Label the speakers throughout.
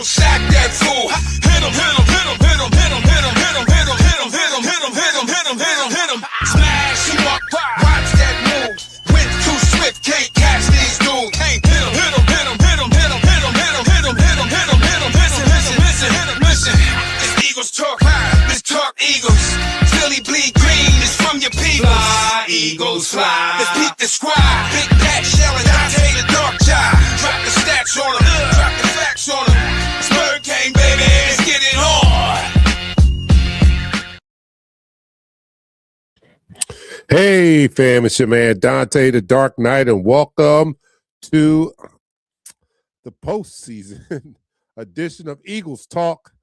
Speaker 1: sack that fool. Hit him, hit him, hit him, hit him, hit him, hit him, hit him, hit him, hit him, hit him, hit him, hit him, hit him, hit him, hit him. Smash him up, watch that move. Went too swift, can't catch these dudes. Hit him, hit him, hit him, hit him, hit him, hit him, hit him, hit him, hit him, hit him, hit him, listen, listen, listen, hit him, listen. This Eagles talk, this talk Eagles. Philly bleed green, it's from your people. Fly, Eagles, fly. Let's beat the squad. Big Pat Shell and Dante the dark child. Drop the stats on them, drop the facts on them. Spur King, baby, let's get it on.
Speaker 2: Hey, fam, it's your man Dante the DarkKnight, and welcome to the postseason edition of Eagles Talk.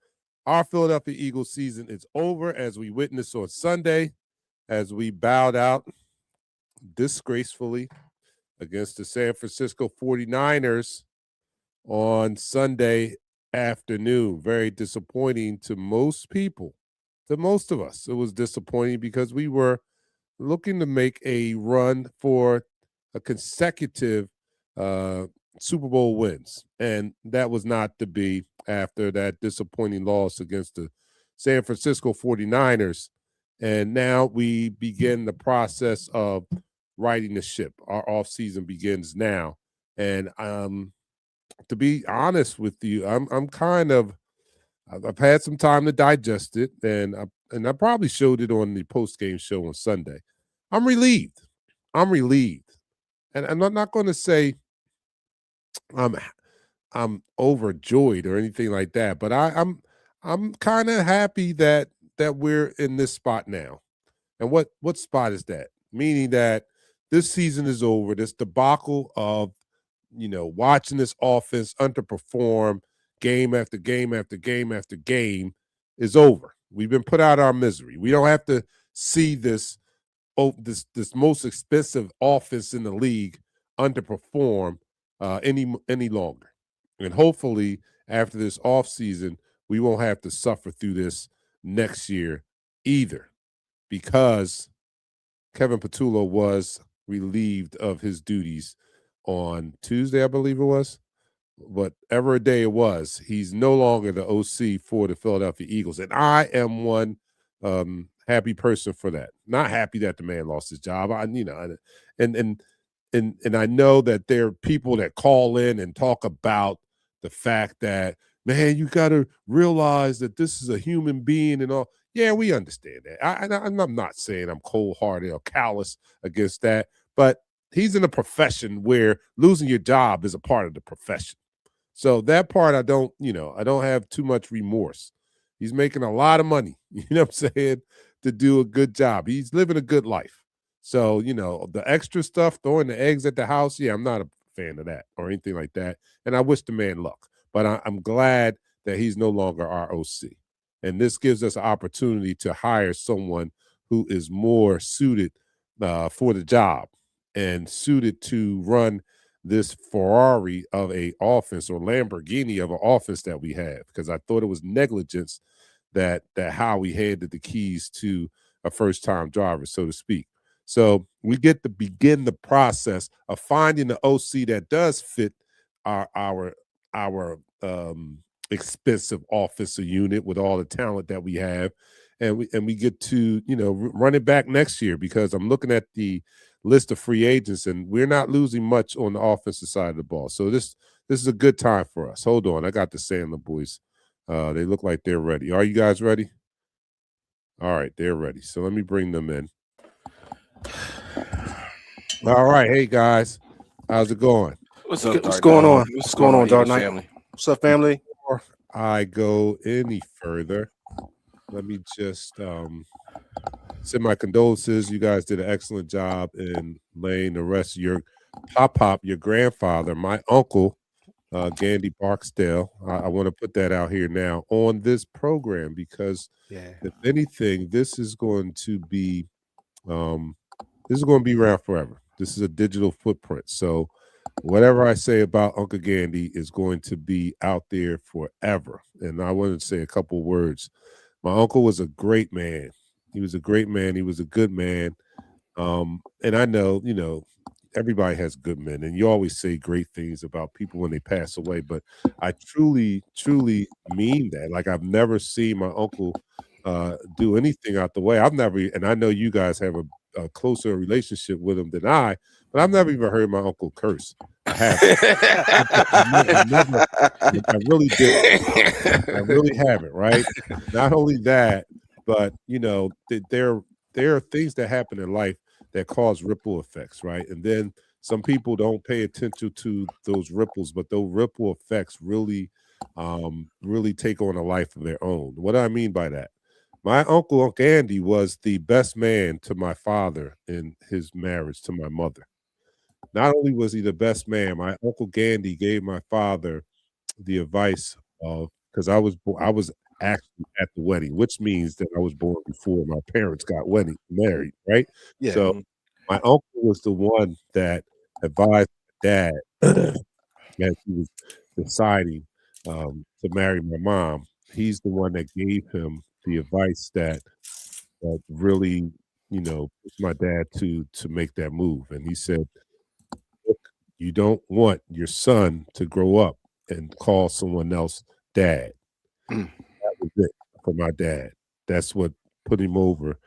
Speaker 2: Our Philadelphia Eagles season is over, as we witnessed on Sunday, as we bowed out disgracefully against the San Francisco 49ers on Sunday afternoon. Very disappointing to most people, to most of us. It was disappointing because we were looking to make a run for a consecutive Super Bowl wins, and that was not to be after that disappointing loss against the San Francisco 49ers. And now we begin the process of righting the ship. Our offseason begins now. And to be honest with you, I've had some time to digest it, and I probably showed it on the post-game show on Sunday. I'm relieved. And I'm not going to say I'm overjoyed or anything like that, but I'm kind of happy that we're in this spot now. And what spot is that? Meaning that this season is over. This debacle of, watching this offense underperform game after game after game after game is over. We've been put out of our misery. We don't have to see this most expensive offense in the league underperform any longer. And hopefully after this offseason, we won't have to suffer through this next year either, because Kevin Patullo was relieved of his duties on Tuesday, I believe it was. Whatever day it was, he's no longer the OC for the Philadelphia Eagles. And I am one happy person for that. Not happy that the man lost his job. And I know that there are people that call in and talk about the fact that, man, you got to realize that this is a human being and all. Yeah, we understand that. I'm not saying I'm cold-hearted or callous against that, but he's in a profession where losing your job is a part of the profession. So that part I don't have too much remorse. He's making a lot of money, you know what I'm saying, to do a good job. He's living a good life. So, the extra stuff, throwing the eggs at the house, yeah, I'm not a fan of that or anything like that. And I wish the man luck. But I'm glad that he's no longer our OC. And this gives us an opportunity to hire someone who is more suited for the job and suited to run this Ferrari of a offense, or Lamborghini of an offense that we have. Because I thought it was negligence that Howie handed the keys to a first-time driver, so to speak. So we get to begin the process of finding the OC that does fit our expensive offensive unit with all the talent that we have, and we get to run it back next year, because I'm looking at the list of free agents and we're not losing much on the offensive side of the ball. So this is a good time for us. Hold on, I got the Sandlin boys. They look like they're ready. Are you guys ready? All right, they're ready. So let me bring them in. All right, hey guys, how's it going?
Speaker 3: What's going on? What's going on, DarkKnight? What's up, family?
Speaker 2: Before I go any further, let me just send my condolences. You guys did an excellent job in laying the rest of your your grandfather, my uncle, Gandy Barksdale. I want to put that out here now on this program, because if anything, this is going to be around forever. This is a digital footprint. So whatever I say about Uncle Gandy is going to be out there forever. And I wanted to say a couple words. My uncle was a great man. He was a great man. He was a good man. And I know, everybody has good men, and you always say great things about people when they pass away. But I truly, truly mean that. Like, I've never seen my uncle do anything out the way. I've never, and I know you guys have a closer relationship with him than I, but I've never even heard my uncle curse. I haven't. I really did. I really haven't. Right. Not only that, but there are things that happen in life that cause ripple effects, right? And then some people don't pay attention to those ripples, but those ripple effects really take on a life of their own. What do I mean by that? My Uncle Andy was the best man to my father in his marriage to my mother. Not only was he the best man, my Uncle Gandhi gave my father the advice of, because I was actually at the wedding, which means that I was born before my parents got married, right?
Speaker 3: Yeah.
Speaker 2: So my uncle was the one that advised my dad as he was deciding to marry my mom. He's the one that gave him the advice that really, pushed my dad to make that move. And he said, look, you don't want your son to grow up and call someone else dad. That was it for my dad. That's what put him over,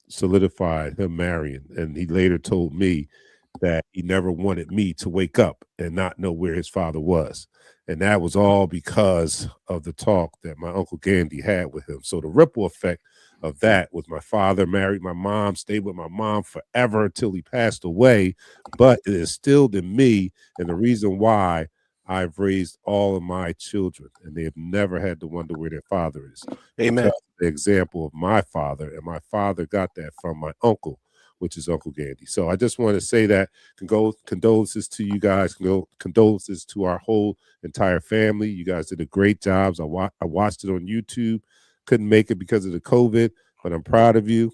Speaker 2: solidified him marrying. And he later told me that he never wanted me to wake up and not know where his father was. And that was all because of the talk that my Uncle Gandhi had with him. So the ripple effect of that was my father married my mom, stayed with my mom forever until he passed away. But it instilled in me, and the reason why I've raised all of my children, and they have never had to wonder where their father is.
Speaker 3: Amen.
Speaker 2: The example of my father, and my father got that from my uncle, which is Uncle Gandhi. So I just want to say that condolences to you guys, condolences to our whole entire family. You guys did a great job. I watched it on YouTube. Couldn't make it because of the COVID, but I'm proud of you.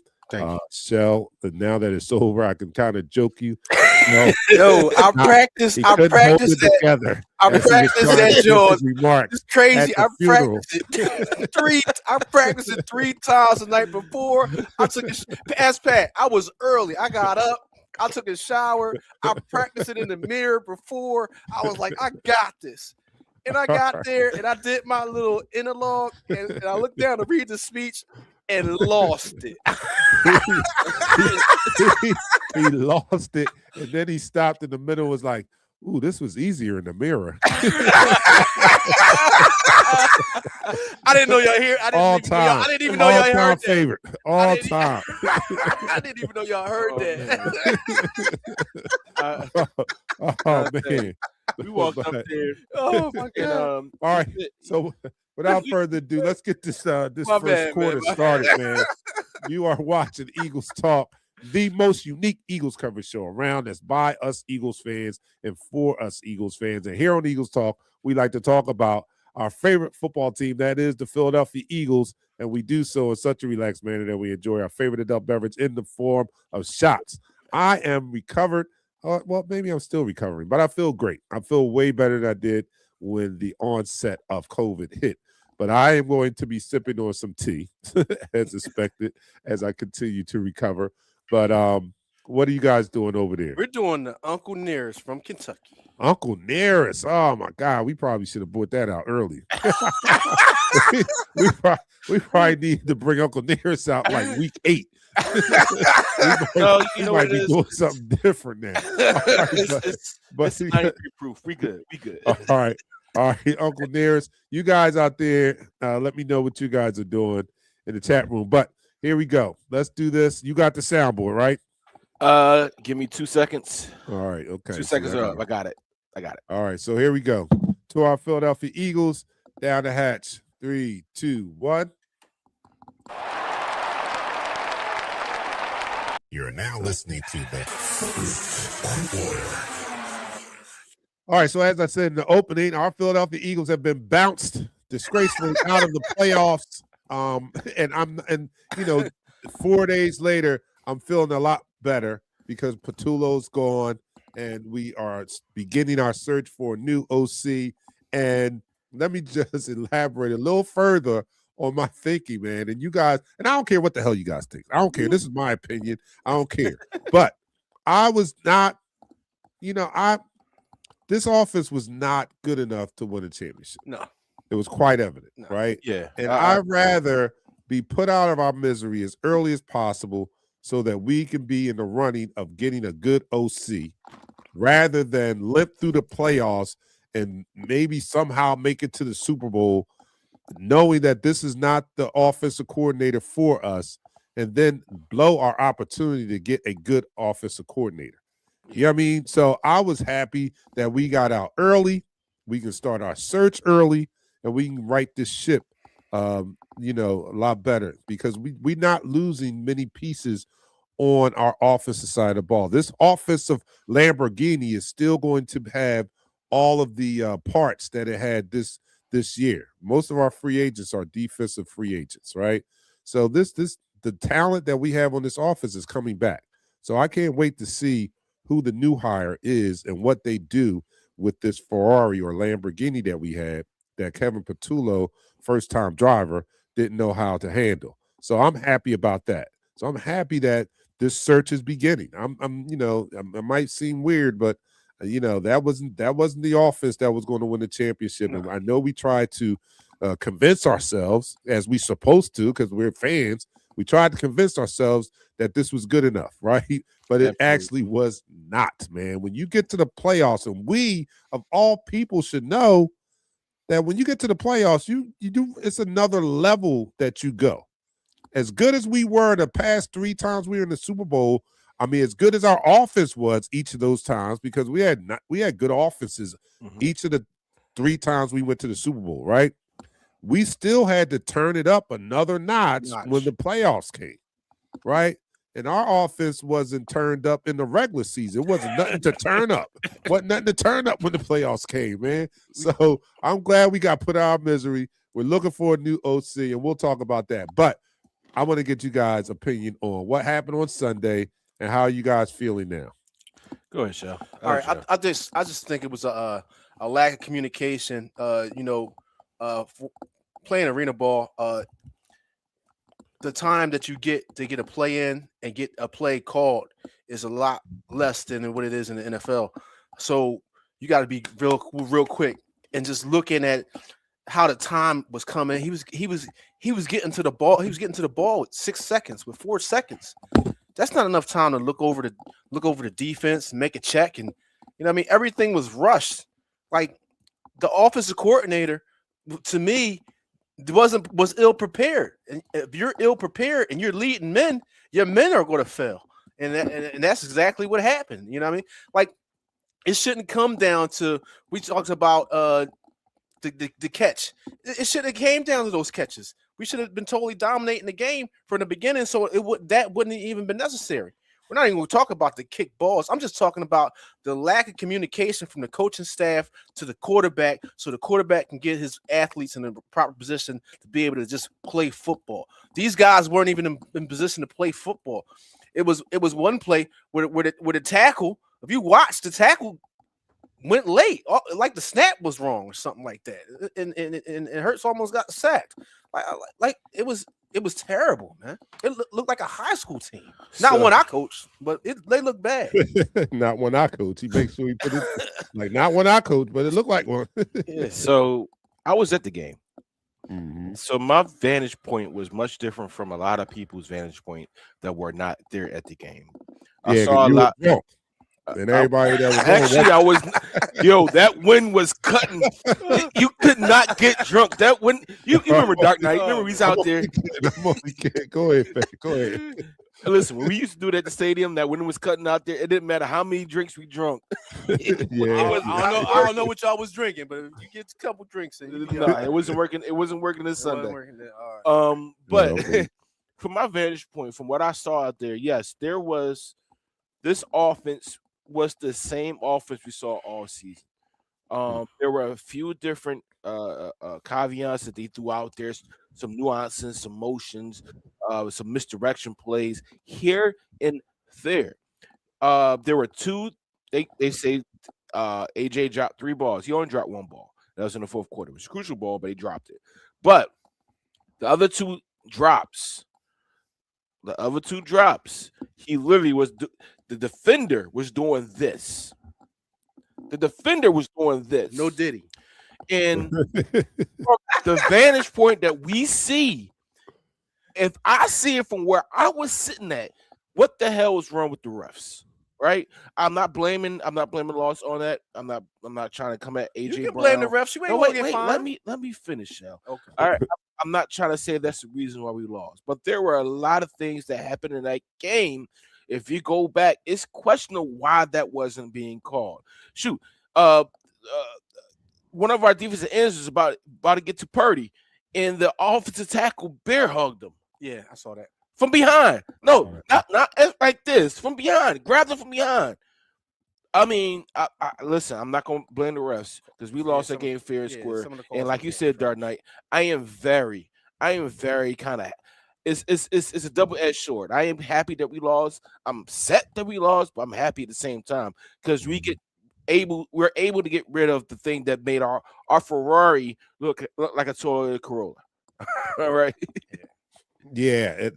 Speaker 2: Shell, but now that it's over, I can kind of joke you.
Speaker 4: Yo, I practiced that
Speaker 2: together.
Speaker 4: I practiced that, George. It's crazy. I practiced it 3 times the night before. I took ask Pat. I was early. I got up. I took a shower. I practiced it in the mirror before. I was like, I got this. And I got there and I did my little interlog and I looked down to read the speech and lost it.
Speaker 2: he lost it, and then he stopped in the middle. Was like, "Ooh, this was easier in the mirror."
Speaker 4: I didn't know y'all here. I didn't even know y'all heard that.
Speaker 2: Favorite all time.
Speaker 4: I didn't even know y'all heard that.
Speaker 2: Oh man,
Speaker 4: we walked up there. Oh my god!
Speaker 2: All right, so. Without further ado, let's get this first quarter started, man. You are watching Eagles Talk, the most unique Eagles coverage show around. That's by us Eagles fans and for us Eagles fans. And here on Eagles Talk, we like to talk about our favorite football team, that is the Philadelphia Eagles, and we do so in such a relaxed manner that we enjoy our favorite adult beverage in the form of shots. I am recovered. Well, maybe I'm still recovering, but I feel great. I feel way better than I did when the onset of COVID hit. But I am going to be sipping on some tea, as expected, as I continue to recover. But what are you guys doing over there?
Speaker 4: We're doing the Uncle Nearest from Kentucky.
Speaker 2: Uncle Nearest. Oh, my God. We probably should have brought that out early. we probably need to bring Uncle Nearest out like week 8. we might be doing something different now.
Speaker 4: But it's 93 proof. We good.
Speaker 2: All right, Uncle Nearest. You guys out there, let me know what you guys are doing in the chat room. But here we go. Let's do this. You got the soundboard, right?
Speaker 4: Give me 2 seconds.
Speaker 2: All right, okay.
Speaker 4: 2 seconds are up. I got it.
Speaker 2: All right, so here we go. To our Philadelphia Eagles, down the hatch. 3, 2, 1.
Speaker 1: You're now listening to the first quarter.
Speaker 2: All right, so as I said in the opening, our Philadelphia Eagles have been bounced disgracefully out of the playoffs. And 4 days later, I'm feeling a lot better because Patullo's gone, and we are beginning our search for a new OC. And let me just elaborate a little further on my thinking, man. And you guys, and I don't care what the hell you guys think. I don't care. This is my opinion. I don't care. But I was not, this offense was not good enough to win a championship.
Speaker 4: No.
Speaker 2: It was quite evident, right?
Speaker 3: Yeah.
Speaker 2: And I'd rather be put out of our misery as early as possible so that we can be in the running of getting a good OC rather than limp through the playoffs and maybe somehow make it to the Super Bowl, knowing that this is not the offensive coordinator for us, and then blow our opportunity to get a good offensive coordinator. You know what I mean? So I was happy that we got out early. We can start our search early, and we can right this ship, a lot better because we're not losing many pieces on our offensive side of the ball. This offensive Lamborghini is still going to have all of the parts that it had this year. Most of our free agents are defensive free agents, right? So the talent that we have on this offense is coming back. So I can't wait to see who the new hire is and what they do with this Ferrari or Lamborghini that we had that Kevin Patullo, first-time driver, didn't know how to handle. So I'm happy about that. So I'm happy that this search is beginning. It might seem weird, but that wasn't the offense that was going to win the championship. No. And I know we tried to convince ourselves, as we supposed to, because we're fans. We tried to convince ourselves that this was good enough, right? But it actually was not, man. When you get to the playoffs, and we, of all people, should know that when you get to the playoffs, you do, it's another level that you go. As good as we were the past 3 times we were in the Super Bowl, I mean, as good as our offense was each of those times, because we had good offenses each of the 3 times we went to the Super Bowl, right? We still had to turn it up another notch when the playoffs came, right? And our offense wasn't turned up in the regular season. It wasn't nothing to turn up. Wasn't nothing to turn up when the playoffs came, man. So I'm glad we got put out of misery. We're looking for a new OC, and we'll talk about that. But I want to get you guys' opinion on what happened on Sunday and how are you guys feeling now.
Speaker 3: Go ahead, Shell.
Speaker 4: All right, I just think it was a lack of communication. Playing arena ball, the time that you get to get a play in and get a play called is a lot less than what it is in the NFL. So you got to be real quick and just looking at how the time was coming. He was getting to the ball. He was getting to the ball with 6 seconds, with 4 seconds. That's not enough time to look over the defense and make a check. And everything was rushed. Like the offensive coordinator, to me, was ill prepared. And if you're ill prepared and you're leading men, your men are going to fail. And that's exactly what happened. You know what I mean? Like it shouldn't come down to, we talked about the catch. It should have came down to those catches. We should have been totally dominating the game from the beginning, so that wouldn't have even been necessary. We're not even going to talk about the kick balls. I'm just talking about the lack of communication from the coaching staff to the quarterback, so the quarterback can get his athletes in the proper position to be able to just play football. These guys weren't even in position to play football. It was one play where the tackle, if you watch, the tackle went late, like the snap was wrong or something like that, and Hurts almost got sacked. Like it was terrible, man. It looked like a high school team. Not one I coach, but they look bad.
Speaker 2: Not one I coach. He makes sure he put it like not one I coach, but it looked like one.
Speaker 3: Yeah. So I was at the game.
Speaker 2: Mm-hmm.
Speaker 3: So my vantage point was much different from a lot of people's vantage point that were not there at the game. I saw a lot.
Speaker 2: And everybody that was
Speaker 3: actually, I was, that wind was cutting. You could not get drunk. That wind, you remember DarkKnight? Remember he's out there.
Speaker 2: Go ahead, go ahead.
Speaker 3: Listen, when we used to do it at the stadium, that wind was cutting out there. It didn't matter how many drinks we drunk.
Speaker 4: I don't know what y'all was drinking, but if you get a couple drinks,
Speaker 3: it wasn't working. It wasn't working this Sunday.
Speaker 4: Right.
Speaker 3: But from my vantage point, from what I saw out there, yes, there was this offense. Was the same offense we saw all season. There were a few different caveats that they threw out there, some nuances, some motions, some misdirection plays here and there. There were 2. They say AJ dropped 3 balls. He only dropped 1 ball. That was in the fourth quarter. It was a crucial ball, but he dropped it. But the other 2 drops, he literally was. the defender was doing this. The defender was doing this.
Speaker 4: No Diddy.
Speaker 3: And from the vantage point that we see, if I see it from where I was sitting at, what the hell is wrong with the refs? Right? I'm not blaming the loss on that. I'm not trying to come at AJ.
Speaker 4: You can
Speaker 3: Brown.
Speaker 4: blame the refs. You ain't
Speaker 3: No,
Speaker 4: gonna
Speaker 3: wait,
Speaker 4: get fined.
Speaker 3: let me finish, Shell.
Speaker 4: Okay.
Speaker 3: All right. I'm not trying to say that's the reason why we lost, but there were a lot of things that happened in that game. If you go back, it's questionable why that wasn't being called. Shoot, one of our defensive ends was about to get to Purdy, and the offensive tackle bear hugged him.
Speaker 4: Yeah, I saw that.
Speaker 3: From behind. No, not like this. From behind. Grabbed him from behind. I mean, I listen, I'm not going to blame the refs because we lost that game fair and square. And like you said, DarkKnight, I am very kind of it's a double-edged sword. I am happy that we lost. I'm upset that we lost, but I'm happy at the same time because we're able to get rid of the thing that made our Ferrari look like a Toyota Corolla. All right.
Speaker 2: Yeah,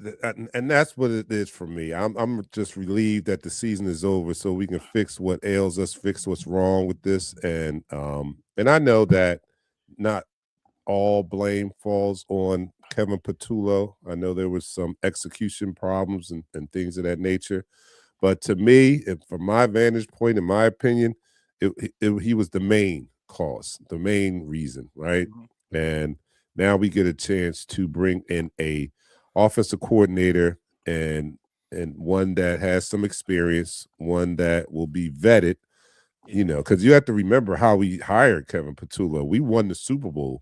Speaker 2: and that's what it is for me. I'm just relieved that the season is over, so we can fix what ails us, fix what's wrong with this, and I know that not all blame falls on Kevin Patullo. I know there was some execution problems and things of that nature, but to me, from my vantage point, in my opinion, he was the main cause, the main reason, right? Mm-hmm. And now we get a chance to bring in a offensive coordinator and one that has some experience, one that will be vetted, because you have to remember how we hired Kevin Patullo. We won the Super Bowl,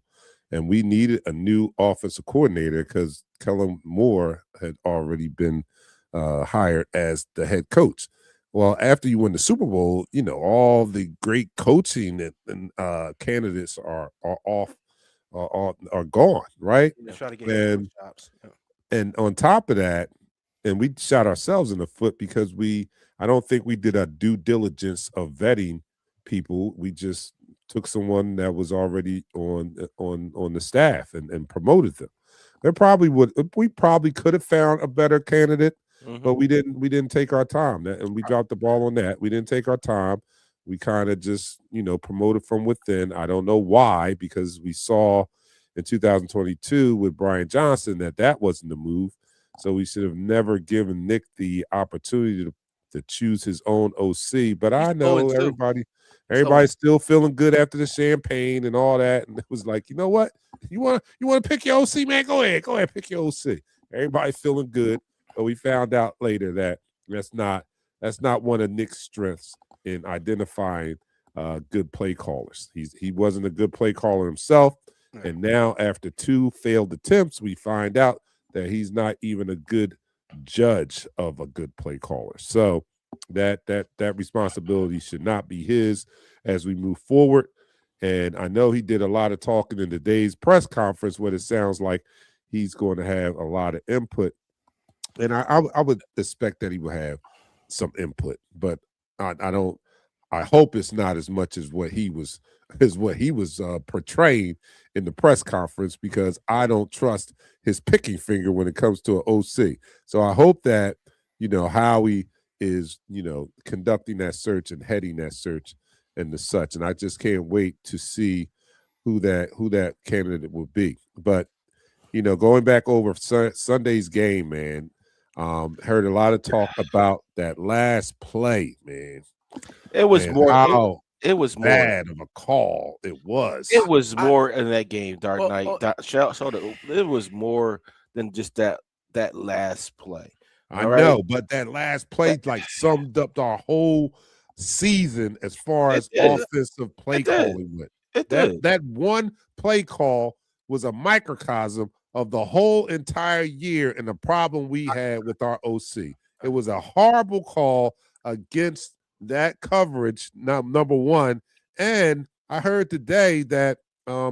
Speaker 2: and we needed a new offensive coordinator because Kellen Moore had already been hired as the head coach. Well, after you win the Super Bowl, all the great coaching and candidates are off, are gone, right?
Speaker 4: Try to get jobs.
Speaker 2: And on top of that, and we shot ourselves in the foot because I don't think we did a due diligence of vetting people. We just took someone that was already on the staff and promoted them. We probably could have found a better candidate, but we didn't take our time. And we dropped the ball on that. We didn't take our time. We kind of just, promoted from within. I don't know why, because we saw in 2022 with Brian Johnson that wasn't the move. So we should have never given Nick the opportunity to choose his own OC. But I know everybody's still feeling good after the champagne and all that. And it was like, you know what? You want to pick your OC, man? Go ahead, pick your OC. Everybody feeling good. But we found out later that that's not one of Nick's strengths in identifying good play callers. He wasn't a good play caller himself. And now, after 2 failed attempts, we find out that he's not even a good judge of a good play caller. So that responsibility should not be his as we move forward. And I know he did a lot of talking in today's press conference, where it sounds like he's going to have a lot of input. And I would expect that he will have some input, but I hope it's not as much as what he was portraying in the press conference, because I don't trust his picking finger when it comes to an OC. So I hope that, Howie is, conducting that search and heading that search and the such. And I just can't wait to see who that candidate will be. But, going back over Sunday's game, man, heard a lot of talk about that last play, man.
Speaker 3: It was more. It was more
Speaker 2: bad of a call. It was.
Speaker 3: It was more in that game, DarkKnight. It was more than just that last play.
Speaker 2: I know, but that last play summed up our whole season as far as offensive play calling went. That one play call was a microcosm of the whole entire year and the problem we had with our OC. It was a horrible call against that coverage, number one. And I heard today that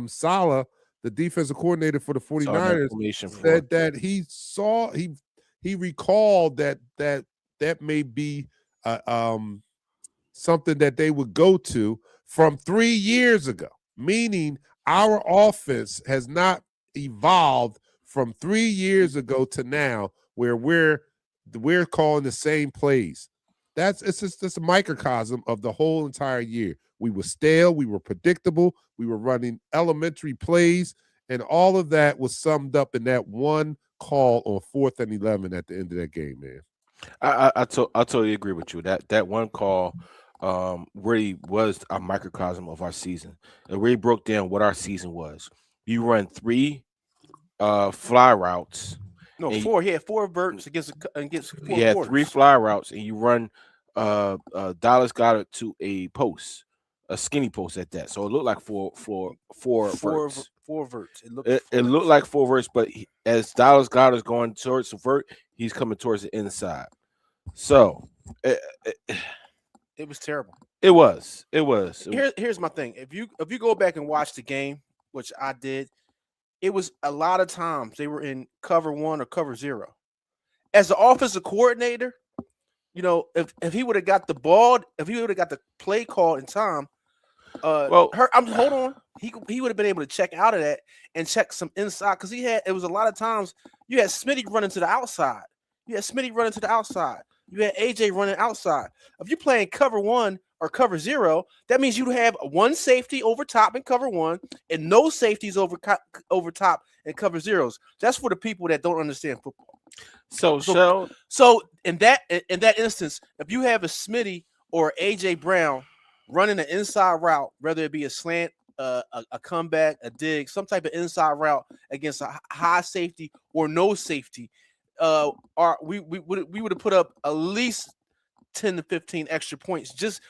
Speaker 2: Saleh, the defensive coordinator for the 49ers, said that he recalled that may be something that they would go to from 3 years ago, meaning our offense has not evolved from 3 years ago to now, where we're calling the same plays. It's a microcosm of the whole entire year. We were stale, we were predictable, we were running elementary plays, and all of that was summed up in that one call on 4th and 11 at the end of that game, man.
Speaker 3: I totally agree with you. That one call really was a microcosm of our season. It really broke down what our season was. You run 3 fly routes.
Speaker 4: No, 4. He had 4 verts against 4
Speaker 3: Yeah,
Speaker 4: quarters.
Speaker 3: 3 fly routes, and you run Dallas Goedert to a post, a skinny post at that. So it looked like four verts.
Speaker 4: 4 verts.
Speaker 3: It looked like 4 verts, but as Dallas Goedert is going towards the vert, he's coming towards the inside. So
Speaker 4: it was terrible.
Speaker 3: It was.
Speaker 4: Here's my thing. If you go back and watch the game, which I did, it was a lot of times they were in cover 1 or cover 0. As the offensive coordinator, if he would have got the ball, if he would have got the play call in time, hold on, he would have been able to check out of that and check some inside, because it was a lot of times you had Smitty running to the outside. You had AJ running outside. If you're playing cover 1 or cover 0, that means you have 1 safety over top in cover 1 and no safeties over top in cover 0s. That's for the people that don't understand football. So in that instance, if you have a Smitty or AJ Brown running an inside route, whether it be a slant, a comeback, a dig, some type of inside route against a high safety or no safety, we would have put up at least 10 to 15 extra points just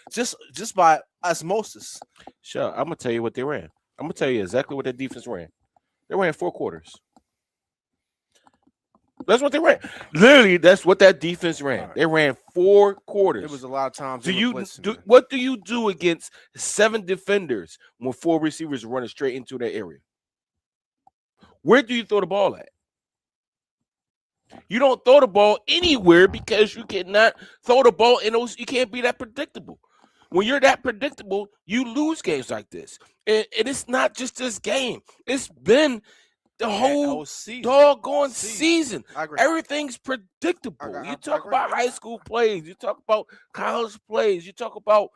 Speaker 4: by osmosis.
Speaker 3: Sure, I'm gonna tell you what they ran. I'm gonna tell you exactly what their defense ran. They ran 4 quarters. That's what they ran. Literally, that's what that defense ran. Right. They ran 4 quarters.
Speaker 4: It was a lot of times.
Speaker 3: What do you do against 7 defenders when 4 receivers are running straight into that area? Where do you throw the ball at? You don't throw the ball anywhere because you cannot throw the ball in those. You can't be that predictable. When you're that predictable, you lose games like this. And it's not just this game. It's been the whole doggone season. Everything's predictable. You talk about high school plays. You talk about college plays. You talk about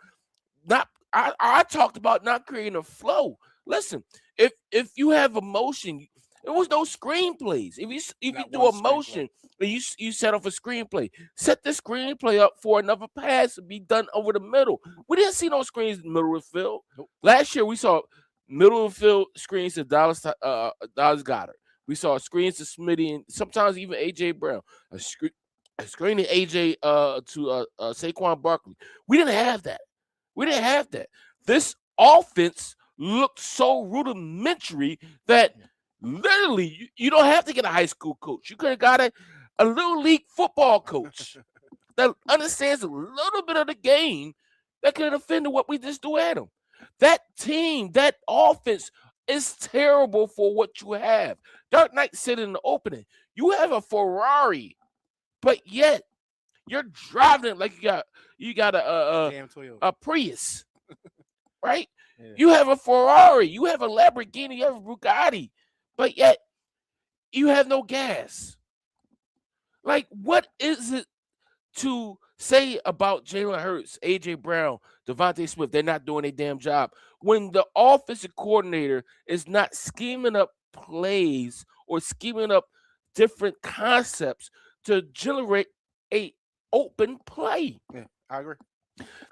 Speaker 3: I talked about not creating a flow. Listen, if you have emotion, there was no screenplays. If you do a motion and you set off a screenplay, set the screenplay up for another pass to be done over the middle. We didn't see no screens in the middle of the field. Nope. Last year we saw middle of the field screens to Dallas Goedert. We saw screens to Smitty and sometimes even AJ Brown. A screen to AJ to Saquon Barkley. We didn't have that. This offense looked so rudimentary that literally you don't have to get a high school coach. You could have got a little league football coach that understands a little bit of the game that could have offended what we just do at them. That team, that offense is terrible for what you have. DarkKnight said in the opening, you have a Ferrari, but yet you're driving it like you got a Prius, right? Yeah. You have a Ferrari, you have a Lamborghini, you have a Bugatti, but yet you have no gas. Like, what is it to say about Jalen Hurts, AJ Brown, Devontae Smith? They're not doing a damn job when the offensive coordinator is not scheming up plays or scheming up different concepts to generate a open play.
Speaker 4: Yeah, I agree.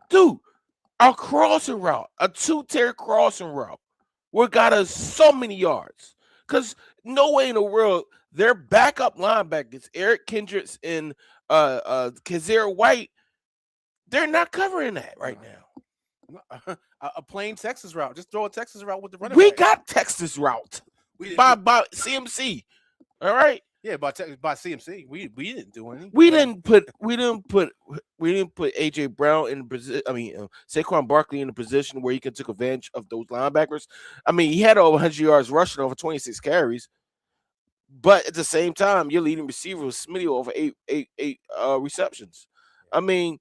Speaker 3: Dude, our crossing route, a 2-tier crossing route, we got us so many yards. Because no way in the world their backup linebackers, Eric Kendricks and Kazir White, they're not covering that right now.
Speaker 4: A plain Texas route. Just throw a Texas route with the running
Speaker 3: back. We
Speaker 4: back.
Speaker 3: got Texas route by CMC. All right.
Speaker 4: Yeah, by CMC, we didn't do anything.
Speaker 3: We didn't put AJ Brown in the position. I mean, Saquon Barkley in the position where he can take advantage of those linebackers. I mean, he had over 100 yards rushing, over 26 carries, but at the same time, your leading receiver was Smitty over eight receptions. I mean,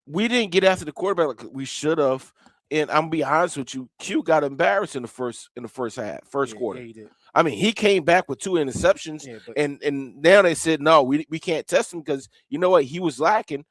Speaker 3: we didn't get after the quarterback like we should have. And I'm gonna be honest with you, Q got embarrassed in the first quarter. Yeah, he did. I mean, he came back with 2 interceptions, and now they said no, we can't test him because you know what, he was lacking.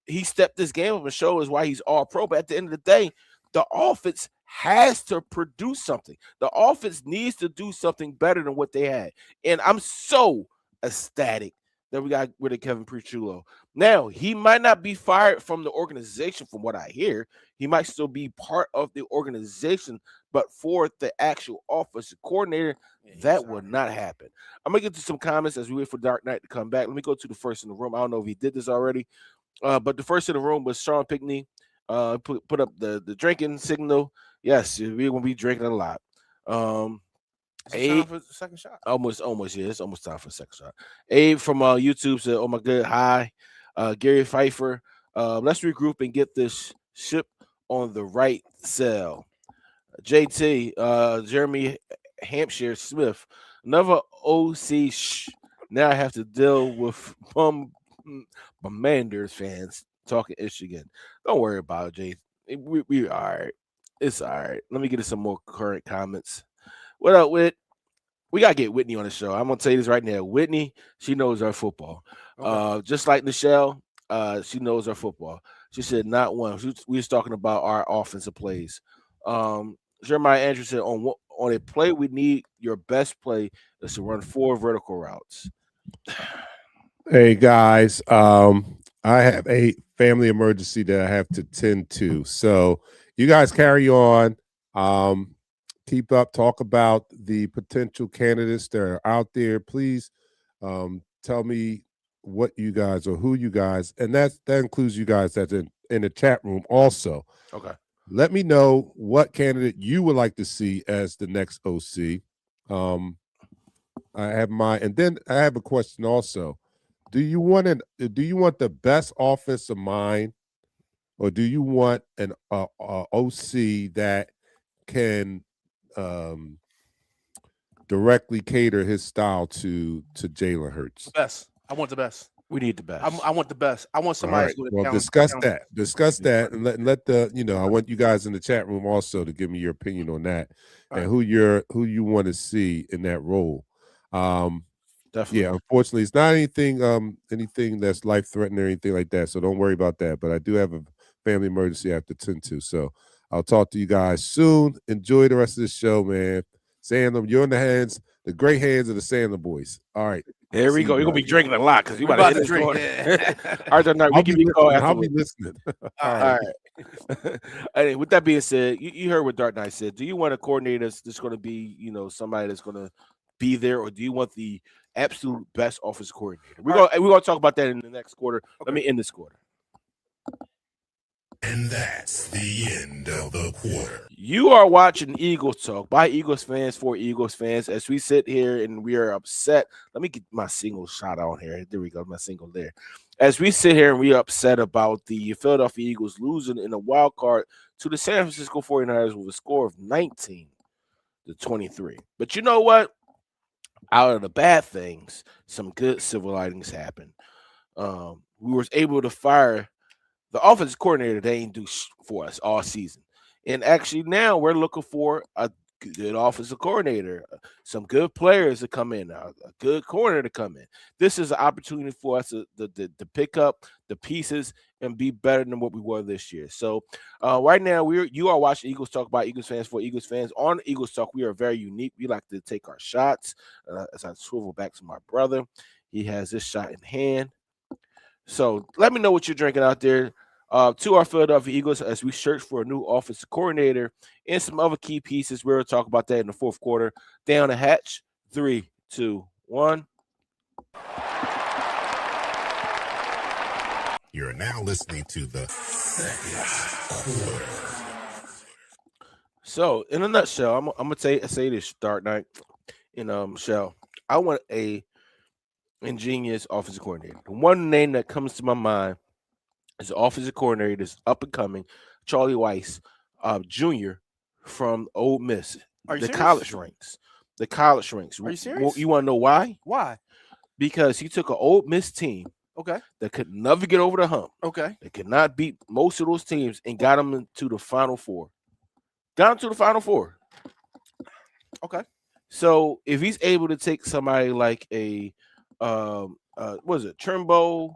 Speaker 3: he stepped this game up and showed us why he's all pro. But at the end of the day, the offense has to produce something. The offense needs to do something better than what they had. And I'm so ecstatic that we got rid of Kevin Patullo. Now, he might not be fired from the organization from what I hear. He might still be part of the organization, but for the actual offensive coordinator, that will not happen. I'm going to get to some comments as we wait for DarkKnight to come back. Let me go to the first in the room. I don't know if he did this already, but the first in the room was Sean Pickney. Put up the drinking signal. Yes, we're going to be drinking a lot.
Speaker 4: Time for the second shot.
Speaker 3: Almost, yeah. It's almost time for the second shot. Abe from YouTube said, "Oh my good, hi." Gary Pfeiffer, let's regroup and get this ship on the right sail. JT, Jeremy Hampshire Smith, another OC. Now I have to deal with Manders fans talking ish again. Don't worry about it, Jay. We all right. It's all right. Let me get to some more current comments. What up, Whit? We gotta get Whitney on the show. I'm gonna tell you this right now. Whitney, she knows our football. Okay. Just like Nichelle, she knows our football. She said not one. We was talking about our offensive plays. Jeremiah Andrews said on a play we need your best play is to run 4 vertical routes.
Speaker 2: Hey guys, I have a family emergency that I have to tend to. So you guys carry on. Keep up. Talk about the potential candidates that are out there. Please tell me what you guys or who you guys, and that includes you guys that's in the chat room also.
Speaker 3: Okay.
Speaker 2: Let me know what candidate you would like to see as the next OC. I have and then I have a question also. Do you want the best offensive mind, or do you want an OC that can directly cater his style to Jalen Hurts?
Speaker 4: Best. I want the best.
Speaker 3: We need the best.
Speaker 4: I want the best. I want somebody.
Speaker 2: Right. Well, discuss that, and let the I want you guys in the chat room also to give me your opinion on that, and who you want to see in that role.
Speaker 3: Definitely.
Speaker 2: Yeah, unfortunately, it's not anything that's life threatening or anything like that. So don't worry about that. But I do have a family emergency I have to tend to. So I'll talk to you guys soon. Enjoy the rest of the show, man. Sandlin, you're in the great hands of the Sandlin boys. All right.
Speaker 3: Here we go. You're gonna be drinking a lot because you about to drink. All right, DarkKnight, we give you a call after.
Speaker 2: I'll be listening.
Speaker 3: All right. Hey, with that being said, you heard what DarkKnight said. Do you want a coordinator that's going to be, somebody that's going to be there, or do you want the absolute best offense coordinator? We're gonna talk about that in the next quarter. Okay. Let me end this quarter.
Speaker 1: And that's the end of the quarter.
Speaker 3: You are watching Eagles Talk by Eagles fans for Eagles fans. As we sit here and we are upset, let me get my single shot on here. There we go, my single there. As we sit here and we are upset about the Philadelphia Eagles losing in a wild card to the San Francisco 49ers with a score of 19-23. But you know what? Out of the bad things, some good civil linings happened. We were able to fire the offensive coordinator. They ain't do for us all season. And actually now we're looking for a good offensive coordinator, some good players to come in, a good corner to come in. This is an opportunity for us to pick up the pieces and be better than what we were this year. So right now you are watching Eagles Talk by Eagles fans for Eagles fans. On Eagles Talk, we are very unique. We like to take our shots. As I swivel back to my brother, he has this shot in hand. So let me know what you're drinking out there. To our Philadelphia Eagles, as we search for a new offensive coordinator and some other key pieces. We'll talk about that in the fourth quarter. Down the hatch. 3, 2, 1.
Speaker 1: You're now listening to the second quarter.
Speaker 3: So, in a nutshell, I'm gonna say this, DarkKnight, and Michelle. I want a ingenious offensive coordinator. The one name that comes to my mind is the offensive coordinator that's up and coming, Charlie Weiss, Jr. from Ole Miss.
Speaker 4: Are you serious?
Speaker 3: College ranks. The college ranks.
Speaker 4: Are you serious?
Speaker 3: You want to know why?
Speaker 4: Why?
Speaker 3: Because he took an Ole Miss team,
Speaker 4: okay,
Speaker 3: that could never get over the hump.
Speaker 4: Okay,
Speaker 3: they could not beat most of those teams and got them into the Final Four. Got them to the Final Four.
Speaker 4: Okay.
Speaker 3: So if he's able to take somebody like a, what is it, Trimbo,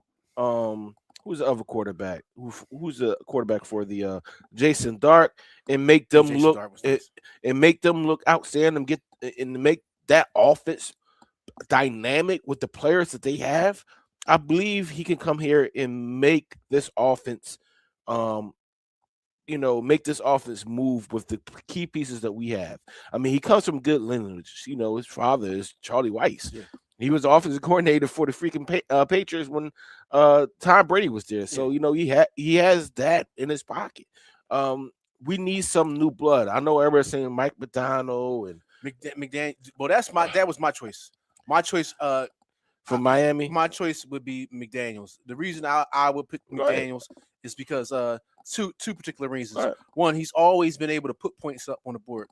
Speaker 3: who's the other quarterback? Who's the quarterback for the Jason Dark, and make them
Speaker 4: Jason
Speaker 3: look
Speaker 4: Dark was nice.
Speaker 3: and make them look outstanding. Get and make that offense dynamic with the players that they have. I believe he can come here and make this offense, make this offense move with the key pieces that we have. I mean, he comes from good lineage. His father is Charlie Weiss.
Speaker 4: Yeah.
Speaker 3: He was the offensive coordinator for the freaking Patriots when Tom Brady was there. So he has that in his pocket. We need some new blood. I know everybody's saying Mike McDonald and
Speaker 4: McDaniel. Well, that was my choice. My choice
Speaker 3: from Miami.
Speaker 4: My choice would be McDaniels. The reason I would pick McDaniels is because two particular reasons.
Speaker 3: Right.
Speaker 4: One, he's always been able to put points up on the board.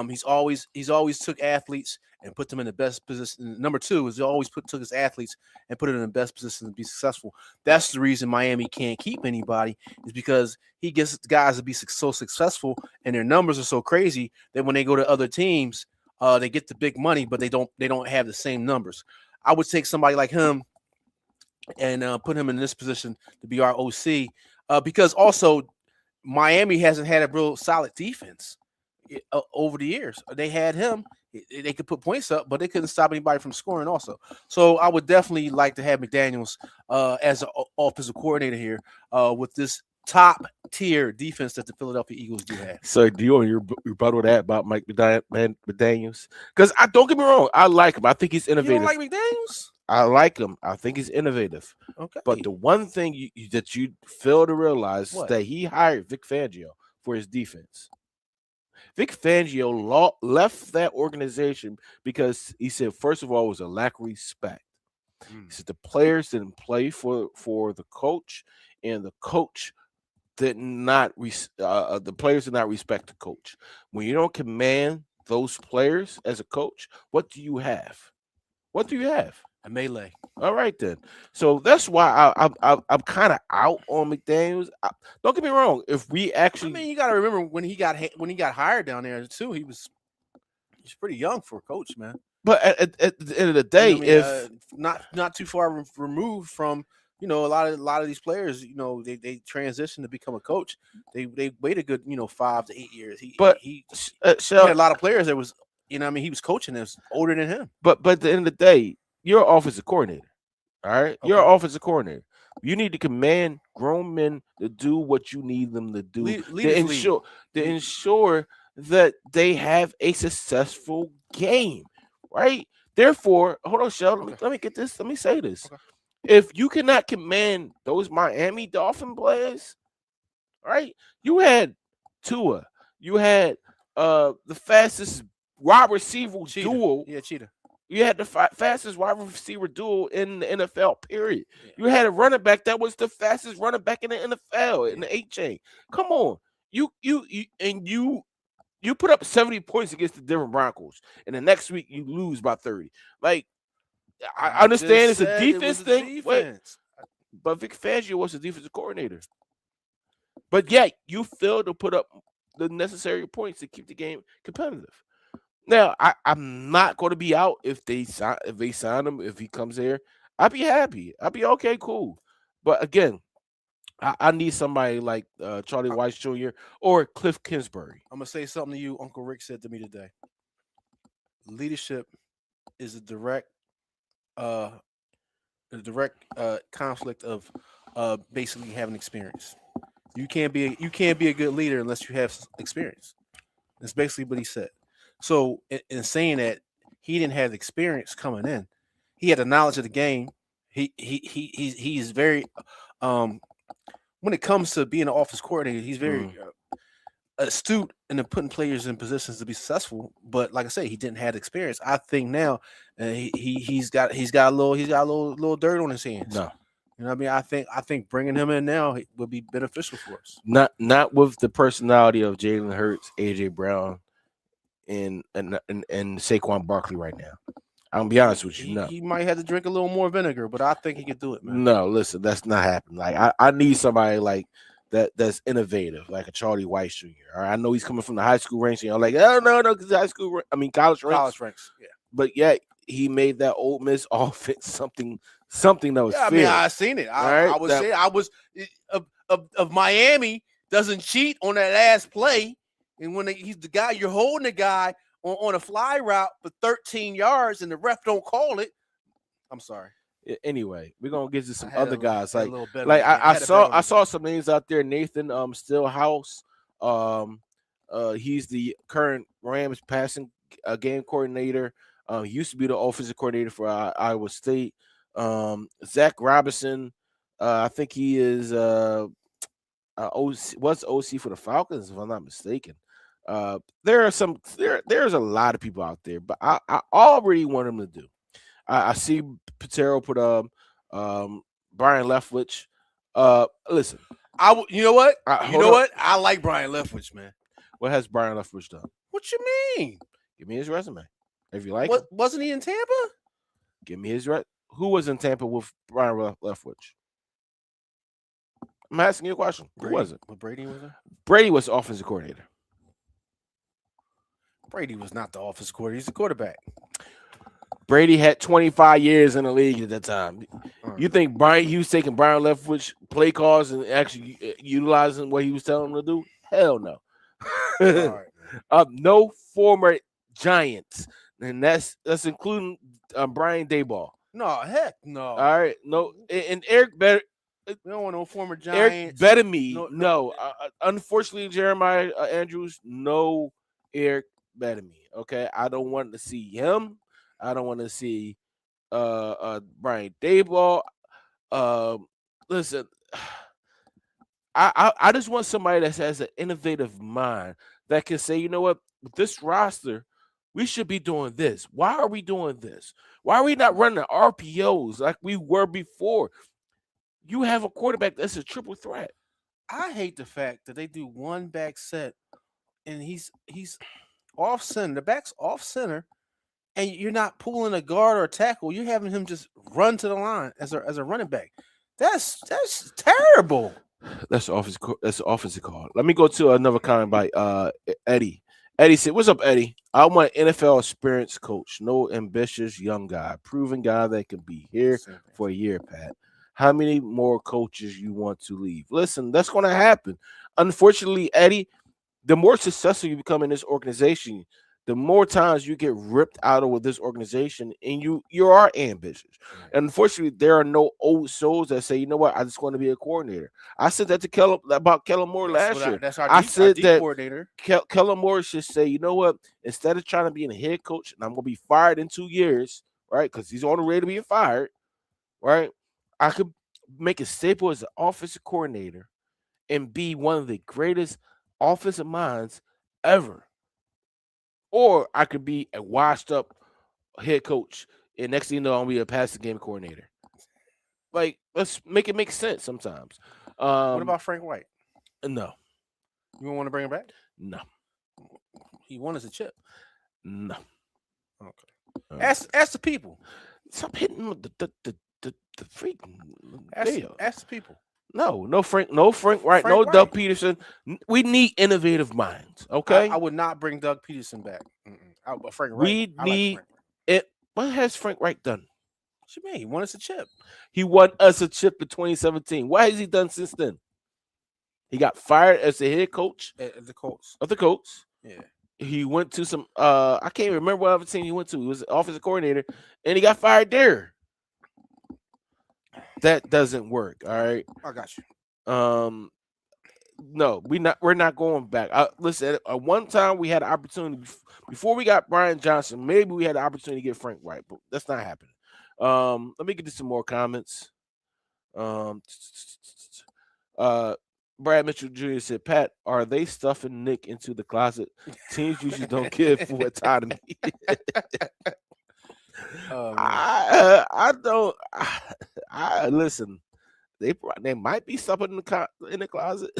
Speaker 4: He's always took athletes and put them in the best position. Number two is he always took his athletes and put it in the best position to be successful. That's the reason Miami can't keep anybody, is because he gets guys to be so successful and their numbers are so crazy that when they go to other teams, they get the big money, but they don't have the same numbers. I would take somebody like him and put him in this position to be our OC, because also Miami hasn't had a real solid defense over the years. They had him. They could put points up, but they couldn't stop anybody from scoring also. So I would definitely like to have McDaniels as an offensive coordinator here with this top tier defense that the Philadelphia Eagles do have.
Speaker 3: So do you want your rebuttal that about Mike McDaniels? Because don't get me wrong, I like him. I think he's innovative.
Speaker 4: You don't like McDaniels?
Speaker 3: I like him. I think he's innovative.
Speaker 4: Okay.
Speaker 3: But the one thing that you fail to realize is
Speaker 4: What?
Speaker 3: that he hired Vic Fangio for his defense. Vic Fangio left that organization because he said, first of all, it was a lack of respect. He said the players didn't play for the coach, and the coach did not the players did not respect the coach. When you don't command those players as a coach, what do you have? What do you have?
Speaker 4: A melee.
Speaker 3: All right then. So that's why I'm kind of out on McDaniels. Don't get me wrong. If we actually,
Speaker 4: you got to remember when he got hired down there too, he's pretty young for a coach, man.
Speaker 3: But at the end of the day, if
Speaker 4: not too far removed from a lot of these players, they transition to become a coach. They wait a good 5 to 8 years. He had a lot of players that was he was coaching that's older than him.
Speaker 3: But at the end of the day, you're an offensive coordinator. All right, you're an offensive coordinator. You need to command grown men to do what you need them to do to ensure that they have a successful game, right? Therefore, hold on, Shell. Let me get this. Let me say this. Okay. If you cannot command those Miami Dolphin players, right? You had Tua. You had the fastest wide receiver duo.
Speaker 4: Yeah, Cheetah.
Speaker 3: You had the fastest wide receiver duo in the NFL, period. Yeah. You had a running back that was the fastest running back in the NFL in the 8 chain. Come on. You put up 70 points against the Denver Broncos, and the next week you lose by 30. Like, I understand it's a defense thing, but Vic Fangio was the defensive coordinator. But yet you failed to put up the necessary points to keep the game competitive. Now, I'm not going to be out if they sign him, if he comes here. I'd be happy. I'd be okay, cool. But again, I need somebody like Charlie Weiss Jr. or Cliff Kingsbury.
Speaker 4: I'm going to say something to you Uncle Rick said to me today. Leadership is a direct conflict of basically having experience. You can't be a good leader unless you have experience. That's basically what he said. So in saying that, he didn't have the experience coming in. He had the knowledge of the game. He's very when it comes to being an office coordinator, he's very astute in putting players in positions to be successful. But like I say, he didn't have experience. I think now he's got a little dirt on his hands.
Speaker 3: No.
Speaker 4: You know what I mean? I think bringing him in now would be beneficial for us.
Speaker 3: Not with the personality of Jalen Hurts, AJ Brown, and Saquon Barkley right now. I'm gonna be honest with you.
Speaker 4: He might have to drink a little more vinegar, but I think he could do it, man.
Speaker 3: No, listen, that's not happening. Like I need somebody like that's innovative, like a Charlie Weiss Jr. All right? I know he's coming from the high school ranks, and you're like, oh no, because college ranks.
Speaker 4: College ranks, yeah.
Speaker 3: But yeah, he made that Ole Miss offense something that was
Speaker 4: Yeah, I
Speaker 3: fair.
Speaker 4: mean, I seen it. I
Speaker 3: Right?
Speaker 4: was saying I was of Miami doesn't cheat on that last play, and when he's the guy, you're holding the guy on a fly route for 13 yards, and the ref don't call it. I'm sorry.
Speaker 3: Anyway, we're gonna get to some
Speaker 4: I had
Speaker 3: other guys.
Speaker 4: had a
Speaker 3: Like
Speaker 4: little bet on
Speaker 3: like
Speaker 4: the game.
Speaker 3: I
Speaker 4: had a bet on
Speaker 3: I
Speaker 4: the
Speaker 3: saw some names out there. Nathan Stillhouse. He's the current Rams passing game coordinator. He used to be the offensive coordinator for Iowa State. Zach Robinson. I think he is OC, was OC for the Falcons, if I'm not mistaken. There's a lot of people out there, but I already want him to do. I see Patero put Brian Leftwich. Listen,
Speaker 4: You know what?
Speaker 3: hold on.
Speaker 4: I like Brian Leftwich, man.
Speaker 3: What has Brian Leftwich done?
Speaker 4: What you mean?
Speaker 3: Give me his resume. If you like him,
Speaker 4: Wasn't he in Tampa?
Speaker 3: give me his Who was in Tampa with Brian Leftwich? I'm asking you a question. Who was it?
Speaker 4: What Brady was there?
Speaker 3: Brady was the offensive coordinator.
Speaker 4: Brady was not the offensive coordinator. He's the quarterback.
Speaker 3: Brady had 25 years in the league at that time. You think he was taking Brian Leftwich play calls and actually utilizing what he was telling him to do? Hell no.
Speaker 4: All right,
Speaker 3: no former Giants, and that's including Brian Daboll.
Speaker 4: No, heck no.
Speaker 3: All right, no, and Eric better.
Speaker 4: We don't want no former
Speaker 3: Eric
Speaker 4: Giants.
Speaker 3: Bieniemy, no. Unfortunately, Jeremiah Andrews, no. Eric Bieniemy. Okay, I don't want to see him. I don't want to see Brian Daboll. Listen, I just want somebody that has an innovative mind that can say, you know what, with this roster, we should be doing this. Why are we doing this? Why are we not running RPOs like we were before? You have a quarterback that's a triple threat.
Speaker 4: I hate the fact that they do one back set and he's off center. The back's off center, and you're not pulling a guard or a tackle. You're having him just run to the line as a running back. That's terrible.
Speaker 3: That's the offensive call. Let me go to another comment by Eddie. Eddie said, "What's up, Eddie? I want NFL experienced coach, no ambitious young guy, proven guy that can be here for a year, Pat. How many more coaches you want to leave? Listen, that's going to happen. Unfortunately, Eddie, the more successful you become in this organization, the more times you get ripped out of this organization, and you are ambitious. And unfortunately, there are no old souls that say, you know what, I just want to be a coordinator. I said that to Kellen Moore last year.
Speaker 4: That's our
Speaker 3: coordinator. Kellen Moore should say, you know what, instead of trying to be a head coach, and I'm going to be fired in 2 years, right, because he's on the way to being fired, right, I could make a staple as an offensive coordinator and be one of the greatest offensive minds ever. Or I could be a washed up head coach, and next thing you know, I'm gonna be a passing game coordinator. Like, let's make it make sense sometimes.
Speaker 4: What about Frank White?
Speaker 3: No.
Speaker 4: You don't want to bring him back?
Speaker 3: No.
Speaker 4: He won us a chip.
Speaker 3: No.
Speaker 4: Okay. Ask the people.
Speaker 3: Stop hitting the freaking
Speaker 4: ask the people.
Speaker 3: No Frank Wright, no Wright. Doug Peterson. We need innovative minds. Okay,
Speaker 4: I would not bring Doug Peterson back. Frank Wright.
Speaker 3: We need it. What has Frank Wright done?
Speaker 4: What you mean? He won us a chip.
Speaker 3: He won us a chip in 2017. What has he done since then? He got fired as the head coach
Speaker 4: of the Colts.
Speaker 3: Yeah. He went to some. I can't remember what other team he went to. He was offensive coordinator, and he got fired there. That doesn't work. All right.
Speaker 4: I got you.
Speaker 3: No, we're not going back. Listen, at one time we had an opportunity before we got Brian Johnson. Maybe we had the opportunity to get Frank Wright, but that's not happening. Let me get to some more comments. Brad Mitchell Jr. said, Pat, are they stuffing Nick into the closet? Teams usually don't give full autonomy. I don't. I listen. They might be something in the closet.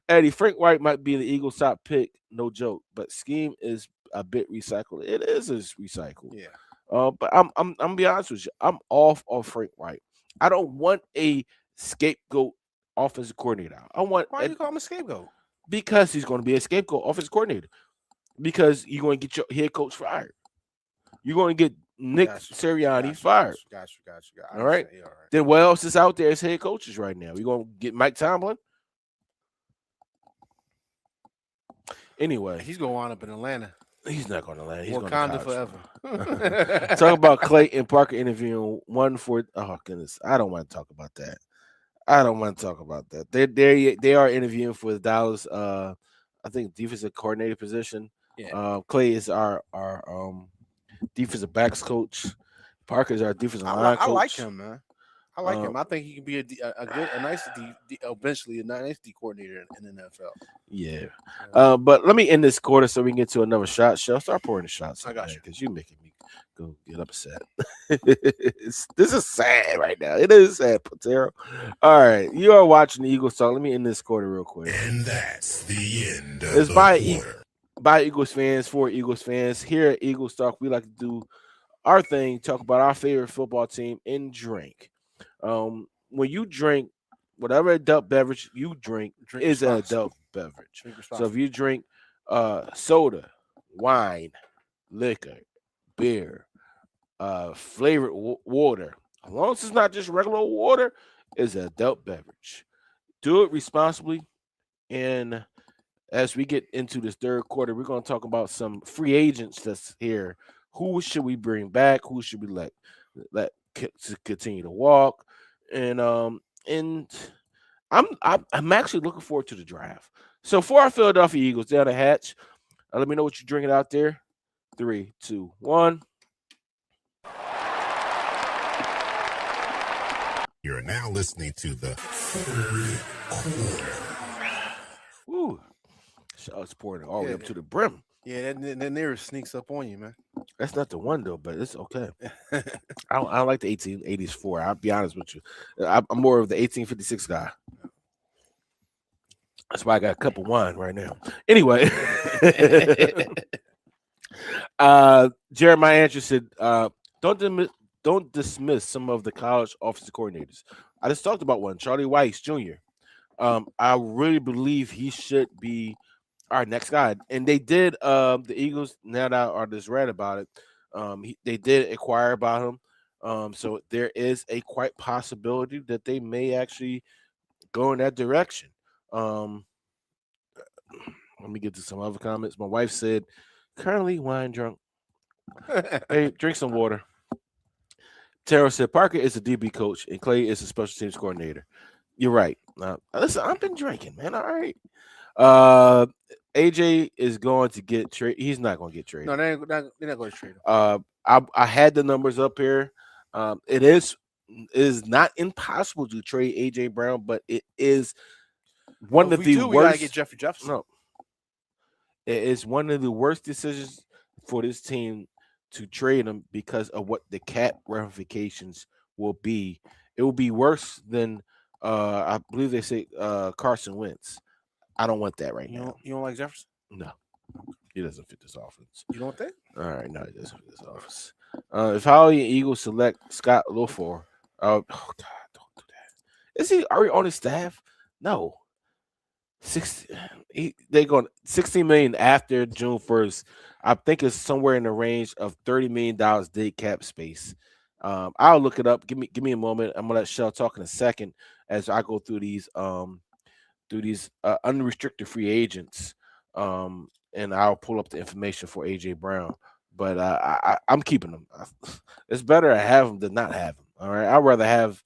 Speaker 3: Eddie, Frank White might be the Eagles' top pick, no joke. But scheme is a bit recycled. It is recycled.
Speaker 4: Yeah.
Speaker 3: But I'm gonna be honest with you. I'm off Frank White. I don't want a scapegoat offensive coordinator.
Speaker 4: Why do you call him a scapegoat?
Speaker 3: Because he's going to be a scapegoat offensive coordinator. Because you're going to get your head coach fired. You're going to get Nick Sirianni fired.
Speaker 4: Gotcha.
Speaker 3: All right. Then what else is out there as head coaches right now? We gonna get Mike Tomlin? Anyway,
Speaker 4: he's gonna wind up in Atlanta.
Speaker 3: He's not going to land. He's
Speaker 4: Wakanda
Speaker 3: going to forever. Talk about Clay and Parker interviewing one for. Oh goodness, I don't want to talk about that. They are interviewing for the Dallas. I think defensive coordinator position.
Speaker 4: Yeah.
Speaker 3: Clay is our defensive backs coach. Parker is our defensive line coach.
Speaker 4: I like him, man. I like him. I think he can be a nice eventually a nice D coordinator in the NFL.
Speaker 3: Yeah. But let me end this quarter so we can get to another shot. Shell, start pouring the shots.
Speaker 4: I got you
Speaker 3: because you're making me go get upset. This is sad right now. It is sad, Patero. All right, you are watching the Eagles talk. Let me end this quarter real quick.
Speaker 1: And that's the end of
Speaker 3: it's
Speaker 1: the quarter.
Speaker 3: By Eagles fans for Eagles fans. Here at Eagles Talk, we like to do our thing, talk about our favorite football team, and drink. When you drink, whatever adult beverage you drink is an adult beverage. So if you drink soda, wine, liquor, beer, flavored water, as long as it's not just regular water, it's an adult beverage. Do it responsibly. And as we get into this third quarter, we're going to talk about some free agents that's here. Who should we bring back? Who should we let continue to walk? And I'm actually looking forward to the draft. So for our Philadelphia Eagles, down the hatch, let me know what you're drinking out there. 3, 2, 1.
Speaker 1: You're now listening to the third quarter.
Speaker 3: Ooh, it's pouring all the way up to the brim.
Speaker 4: Yeah, that nearest sneaks up on you, man.
Speaker 3: That's not the one though, but it's okay. I don't like the 1884. I'll be honest with you. I'm more of the 1856 guy. That's why I got a cup of wine right now. Anyway, Jeremiah Andrews said, don't dismiss some of the college offensive coordinators. I just talked about one, Charlie Weiss Jr. I really believe he should be our next guy. And they did, the Eagles, now that I just read about it, they did inquire about him. So there is a quite possibility that they may actually go in that direction. Let me get to some other comments. My wife said, currently wine drunk. Hey, drink some water. Tara said, Parker is a DB coach and Clay is a special teams coordinator. You're right. Listen, I've been drinking, man. All right. AJ is going to get traded. He's not going to get traded.
Speaker 4: No, they're not going to trade him.
Speaker 3: I had the numbers up here. It is not impossible to trade AJ Brown, but it is one of the worst.
Speaker 4: We gotta get Jeffrey Jefferson.
Speaker 3: No, it is one of the worst decisions for this team to trade him because of what the cap ramifications will be. It will be worse than I believe they say Carson Wentz. I don't want that right now.
Speaker 4: You don't like Jefferson?
Speaker 3: No, he doesn't fit this offense.
Speaker 4: You don't think?
Speaker 3: All right, no, he doesn't fit this offense. If Howie and Eagles select Scott Lofor, oh God, don't do that. Is he already on his staff? No. They going $16 million after June 1st. I think it's somewhere in the range of $30 million dead cap space. I'll look it up. Give me a moment. I'm gonna let Shell talk in a second as I go through these unrestricted free agents. And I'll pull up the information for AJ Brown. But I'm keeping him. It's better to have him than not have him. All right. I'd rather have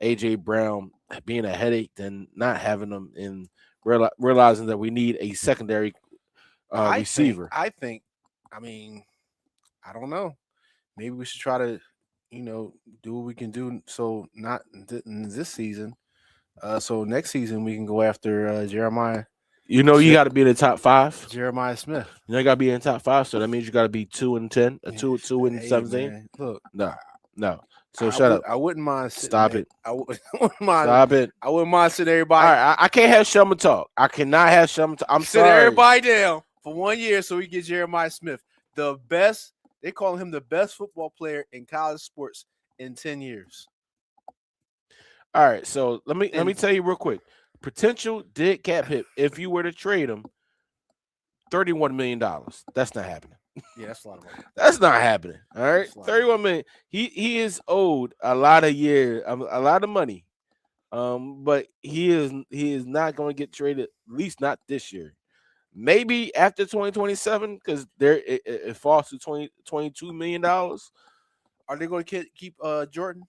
Speaker 3: AJ Brown being a headache than not having him and realizing that we need a secondary receiver.
Speaker 4: I don't know. Maybe we should try to, do what we can do. So not in this season. So next season we can go after Jeremiah.
Speaker 3: You got to be in the top 5.
Speaker 4: Jeremiah Smith.
Speaker 3: You got to be in the top 5. So that means you got to be 2-10, 2-17.
Speaker 4: Man, look,
Speaker 3: no. So shut up.
Speaker 4: I wouldn't mind.
Speaker 3: Stop it.
Speaker 4: I wouldn't mind.
Speaker 3: Stop it.
Speaker 4: I wouldn't mind sitting everybody.
Speaker 3: All right, I can't have Shelman talk. I cannot have Shelman talk. I'm
Speaker 4: sit
Speaker 3: sorry.
Speaker 4: Everybody down for 1 year so we get Jeremiah Smith, the best. They call him the best football player in college sports in 10 years.
Speaker 3: All right, so let me tell you real quick. Potential dead cap hit if you were to trade him, $31 million. That's not happening.
Speaker 4: Yeah, that's a lot of money.
Speaker 3: That's not happening. All right,
Speaker 4: That's a lot of
Speaker 3: 31 million. He is owed a lot of money. But he is not going to get traded. At least not this year. Maybe after 2027, because it falls to $22 million.
Speaker 4: Are they going to keep Jordan?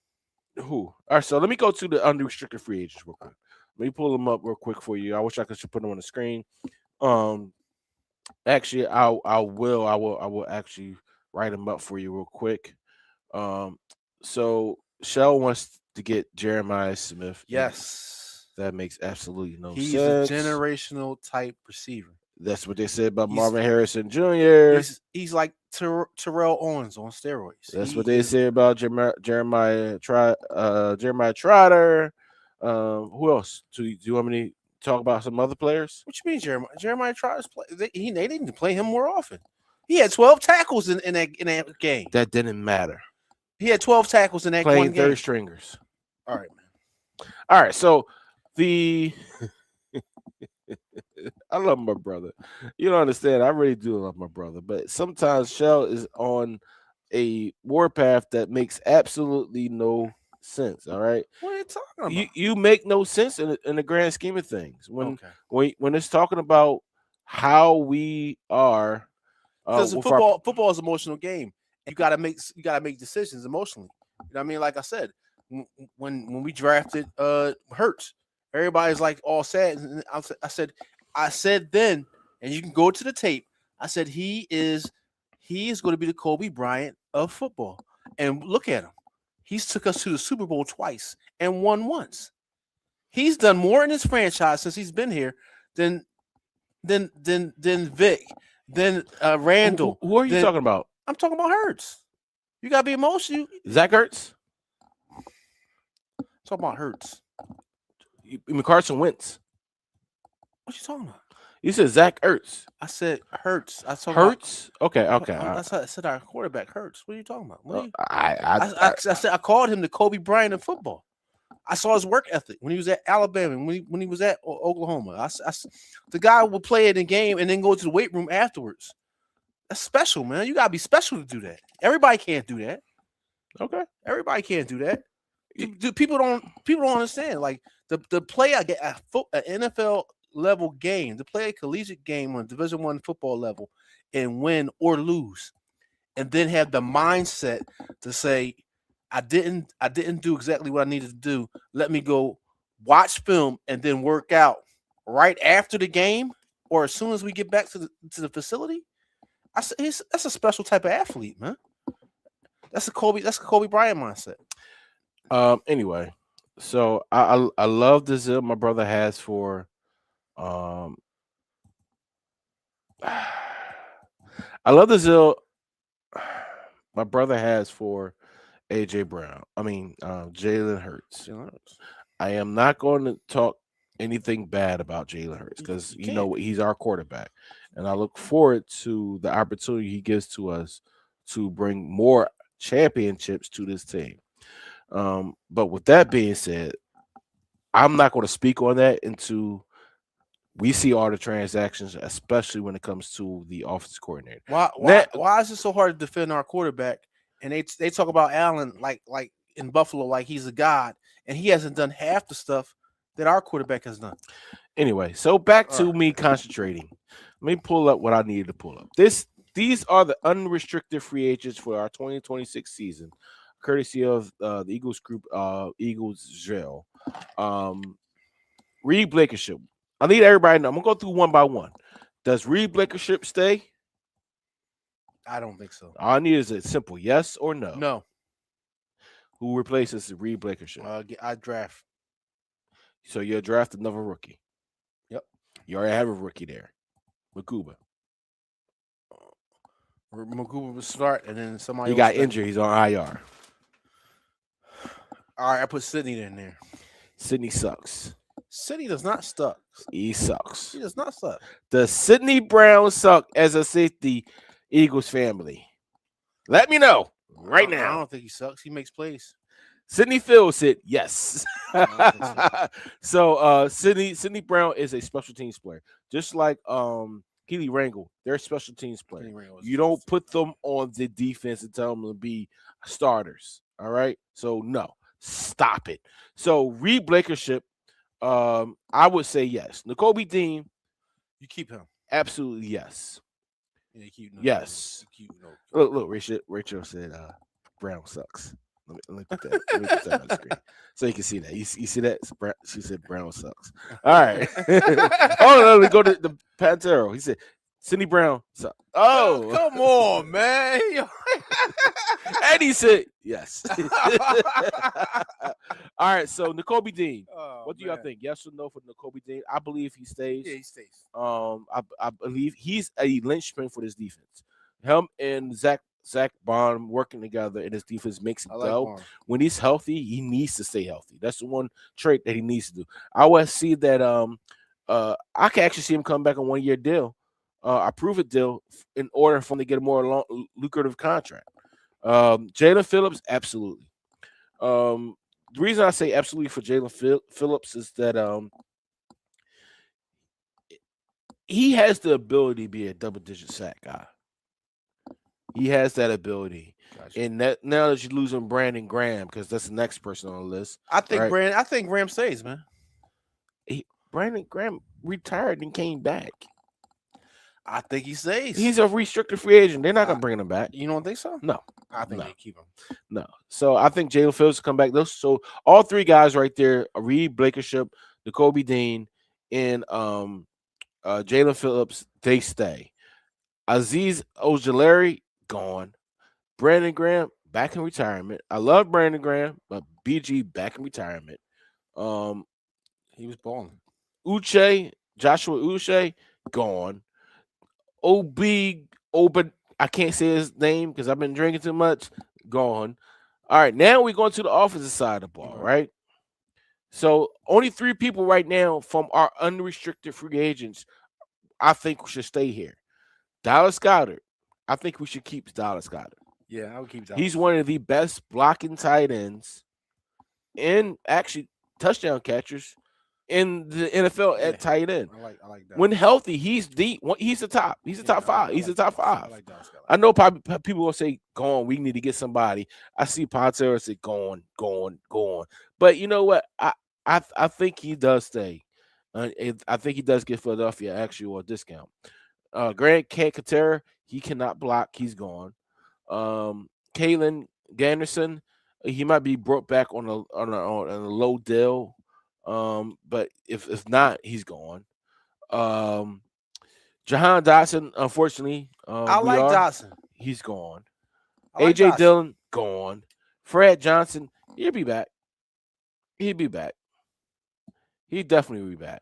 Speaker 3: Who? All right, so let me go to the unrestricted free agents real quick. Let me pull them up real quick for you. I wish I could put them on the screen. Actually, I will actually write them up for you real quick. So Shell wants to get Jeremiah Smith.
Speaker 4: Yes,
Speaker 3: that makes absolutely no
Speaker 4: he's
Speaker 3: sense.
Speaker 4: a generational type receiver.
Speaker 3: That's what they said about Marvin Harrison Jr.
Speaker 4: He's like Terrell Owens on steroids.
Speaker 3: That's what they said about Jeremiah Trotter. Who else? Do you want me to talk about some other players?
Speaker 4: What you mean, Jeremiah Trotter's play? They need to play him more often. He had 12 tackles in that game.
Speaker 3: That didn't matter.
Speaker 4: He had 12 tackles in that
Speaker 3: playing
Speaker 4: one game.
Speaker 3: third stringers.
Speaker 4: All right, man.
Speaker 3: All right, so I love my brother. You don't understand. I really do love my brother, but sometimes Shell is on a warpath that makes absolutely no sense. All right,
Speaker 4: what are you talking about?
Speaker 3: You make no sense in the grand scheme of things when it's talking about how we are.
Speaker 4: Because football is an emotional game. You gotta make decisions emotionally. You know what I mean? Like I said, when we drafted Hurts, everybody's like all sad. And I said then, and you can go to the tape. I said he is going to be the Kobe Bryant of football. And look at him. He's took us to the Super Bowl twice and won once. He's done more in his franchise since he's been here than Vic, than Randall.
Speaker 3: Who are you talking about?
Speaker 4: I'm talking about Hurts. You gotta be emotional.
Speaker 3: Zach Ertz?
Speaker 4: Talking about Hurts.
Speaker 3: You mean Carson Wentz?
Speaker 4: What you talking about?
Speaker 3: You said Zach Ertz.
Speaker 4: I said Hurts. I said
Speaker 3: Hurts. Okay.
Speaker 4: I said our quarterback Hurts. What are you talking about?
Speaker 3: I
Speaker 4: said I called him the Kobe Bryant of football. I saw his work ethic when he was at Alabama, when he was at Oklahoma. The guy would play in the game and then go to the weight room afterwards. That's special, man. You gotta be special to do that. Everybody can't do that.
Speaker 3: Okay,
Speaker 4: everybody can't do that. People don't understand. Like the play an NFL level game, to play a collegiate game on Division I football level and win or lose, and then have the mindset to say, I didn't do exactly what I needed to do. Let me go watch film and then work out right after the game or as soon as we get back to the facility. That's a special type of athlete, man. That's a Kobe Bryant mindset.
Speaker 3: Anyway, so I love the zeal my brother has for I love the zeal my brother has for AJ Brown. I mean, Jalen Hurts. I am not going to talk anything bad about Jalen Hurts because you know he's our quarterback, and I look forward to the opportunity he gives to us to bring more championships to this team. But with that being said, I'm not going to speak on that until we see all the transactions, especially when it comes to the offensive coordinator.
Speaker 4: Why is it so hard to defend our quarterback? And they talk about Allen like in Buffalo, like he's a god, and he hasn't done half the stuff that our quarterback has done.
Speaker 3: Anyway, so back to me concentrating. Let me pull up what I needed to pull up. These are the unrestricted free agents for our 2026 season, courtesy of the Eagles group, Eagles Jail. Reed Blankenship. I need everybody to know. I'm gonna go through one by one. Does Reed Blankenship stay?
Speaker 4: I don't think so.
Speaker 3: All I need is a simple yes or no.
Speaker 4: No.
Speaker 3: Who replaces Reed Blankenship?
Speaker 4: I draft.
Speaker 3: So you'll draft another rookie.
Speaker 4: Yep.
Speaker 3: You already have a rookie there. Makuba.
Speaker 4: Makuba will start, and then somebody
Speaker 3: He got injured. He's on IR.
Speaker 4: All right, I put Sidney in there.
Speaker 3: Sidney sucks.
Speaker 4: Sidney does not suck.
Speaker 3: He sucks.
Speaker 4: He does not suck.
Speaker 3: Does Sidney Brown suck as a safety Eagles family? Let me know right now.
Speaker 4: I don't think he sucks. He makes plays.
Speaker 3: Sidney Fields said yes. So Sidney Brown is a special teams player. Just like Keely Ringo, they're special teams players.
Speaker 4: Kenny Ringo was
Speaker 3: You
Speaker 4: a
Speaker 3: don't
Speaker 4: special
Speaker 3: put them on the defense and tell them to be starters. All right. So no, stop it. So Reed Blankenship, I would say yes. N'Kobe Dean,
Speaker 4: You keep him.
Speaker 3: absolutely yes.
Speaker 4: Yeah, you keep
Speaker 3: Yes.
Speaker 4: You keep no.
Speaker 3: Look, Rachel said Brown sucks. Let me put that. Let me put that on the screen so you can see that. You see that? She said Brown sucks. All right. Oh no, we go to the Pantero. He said Cindy Brown sucks. Oh,
Speaker 4: Come on, man.
Speaker 3: and he said yes. All right. So N'Kobe Dean, what do y'all think? Yes or no for N'Kobe Dean? I believe he stays.
Speaker 4: Yeah, he stays.
Speaker 3: I believe he's a linchpin for this defense. Him and Zach Bond working together in his defense makes it go. When he's healthy, he needs to stay healthy. That's the one trait that he needs to do. I always see that I can actually see him come back on 1 year deal, a prove-it deal, in order for him to get a more lucrative contract. Jalen Phillips, absolutely. The reason I say absolutely for Jalen Phillips is that he has the ability to be a double-digit sack guy. He has that ability. Gotcha. And that now that you're losing Brandon Graham, because that's the next person on the list.
Speaker 4: I think Graham stays, man.
Speaker 3: Brandon Graham retired and came back.
Speaker 4: I think he stays.
Speaker 3: He's a restricted free agent. They're not gonna bring him back.
Speaker 4: You don't think so?
Speaker 3: No.
Speaker 4: I think they keep him.
Speaker 3: No. So I think Jalen Phillips will come back. So all three guys right there, Reed Blankenship, N'Kobe Dean, and Jalen Phillips, they stay. Aziz Ojulari, gone. Brandon Graham, back in retirement. I love Brandon Graham, but BG back in retirement.
Speaker 4: He was balling.
Speaker 3: Joshua Uche, gone. Obed, I can't say his name because I've been drinking too much. Gone. All right, now we're going to the offensive side of the ball, right? So only 3 people right now from our unrestricted free agents, I think should stay here. Dallas Goedert. I think we should keep Dallas Goedert.
Speaker 4: Yeah, I would keep Dallas.
Speaker 3: He's one of the best blocking tight ends and actually touchdown catchers in the NFL at tight end.
Speaker 4: I like that.
Speaker 3: When healthy, he's the top. He's the top 5. He's the top 5.
Speaker 4: I like Dallas Goedert.
Speaker 3: I know probably people will say, "Go on, we need to get somebody." I see Patullo say, "Go on." But you know what? I think he does stay. I think he does get Philadelphia actually a discount. Grant Katera, he cannot block. He's gone. Kalen Ganderson, he might be brought back on a low deal. But if not, he's gone. Jahan Dotson, unfortunately,
Speaker 4: I like Dotson.
Speaker 3: He's gone.
Speaker 4: Like
Speaker 3: AJ
Speaker 4: Dotson.
Speaker 3: Dillon, gone. Fred Johnson, he'll be back. He'll be back. He'd definitely be back.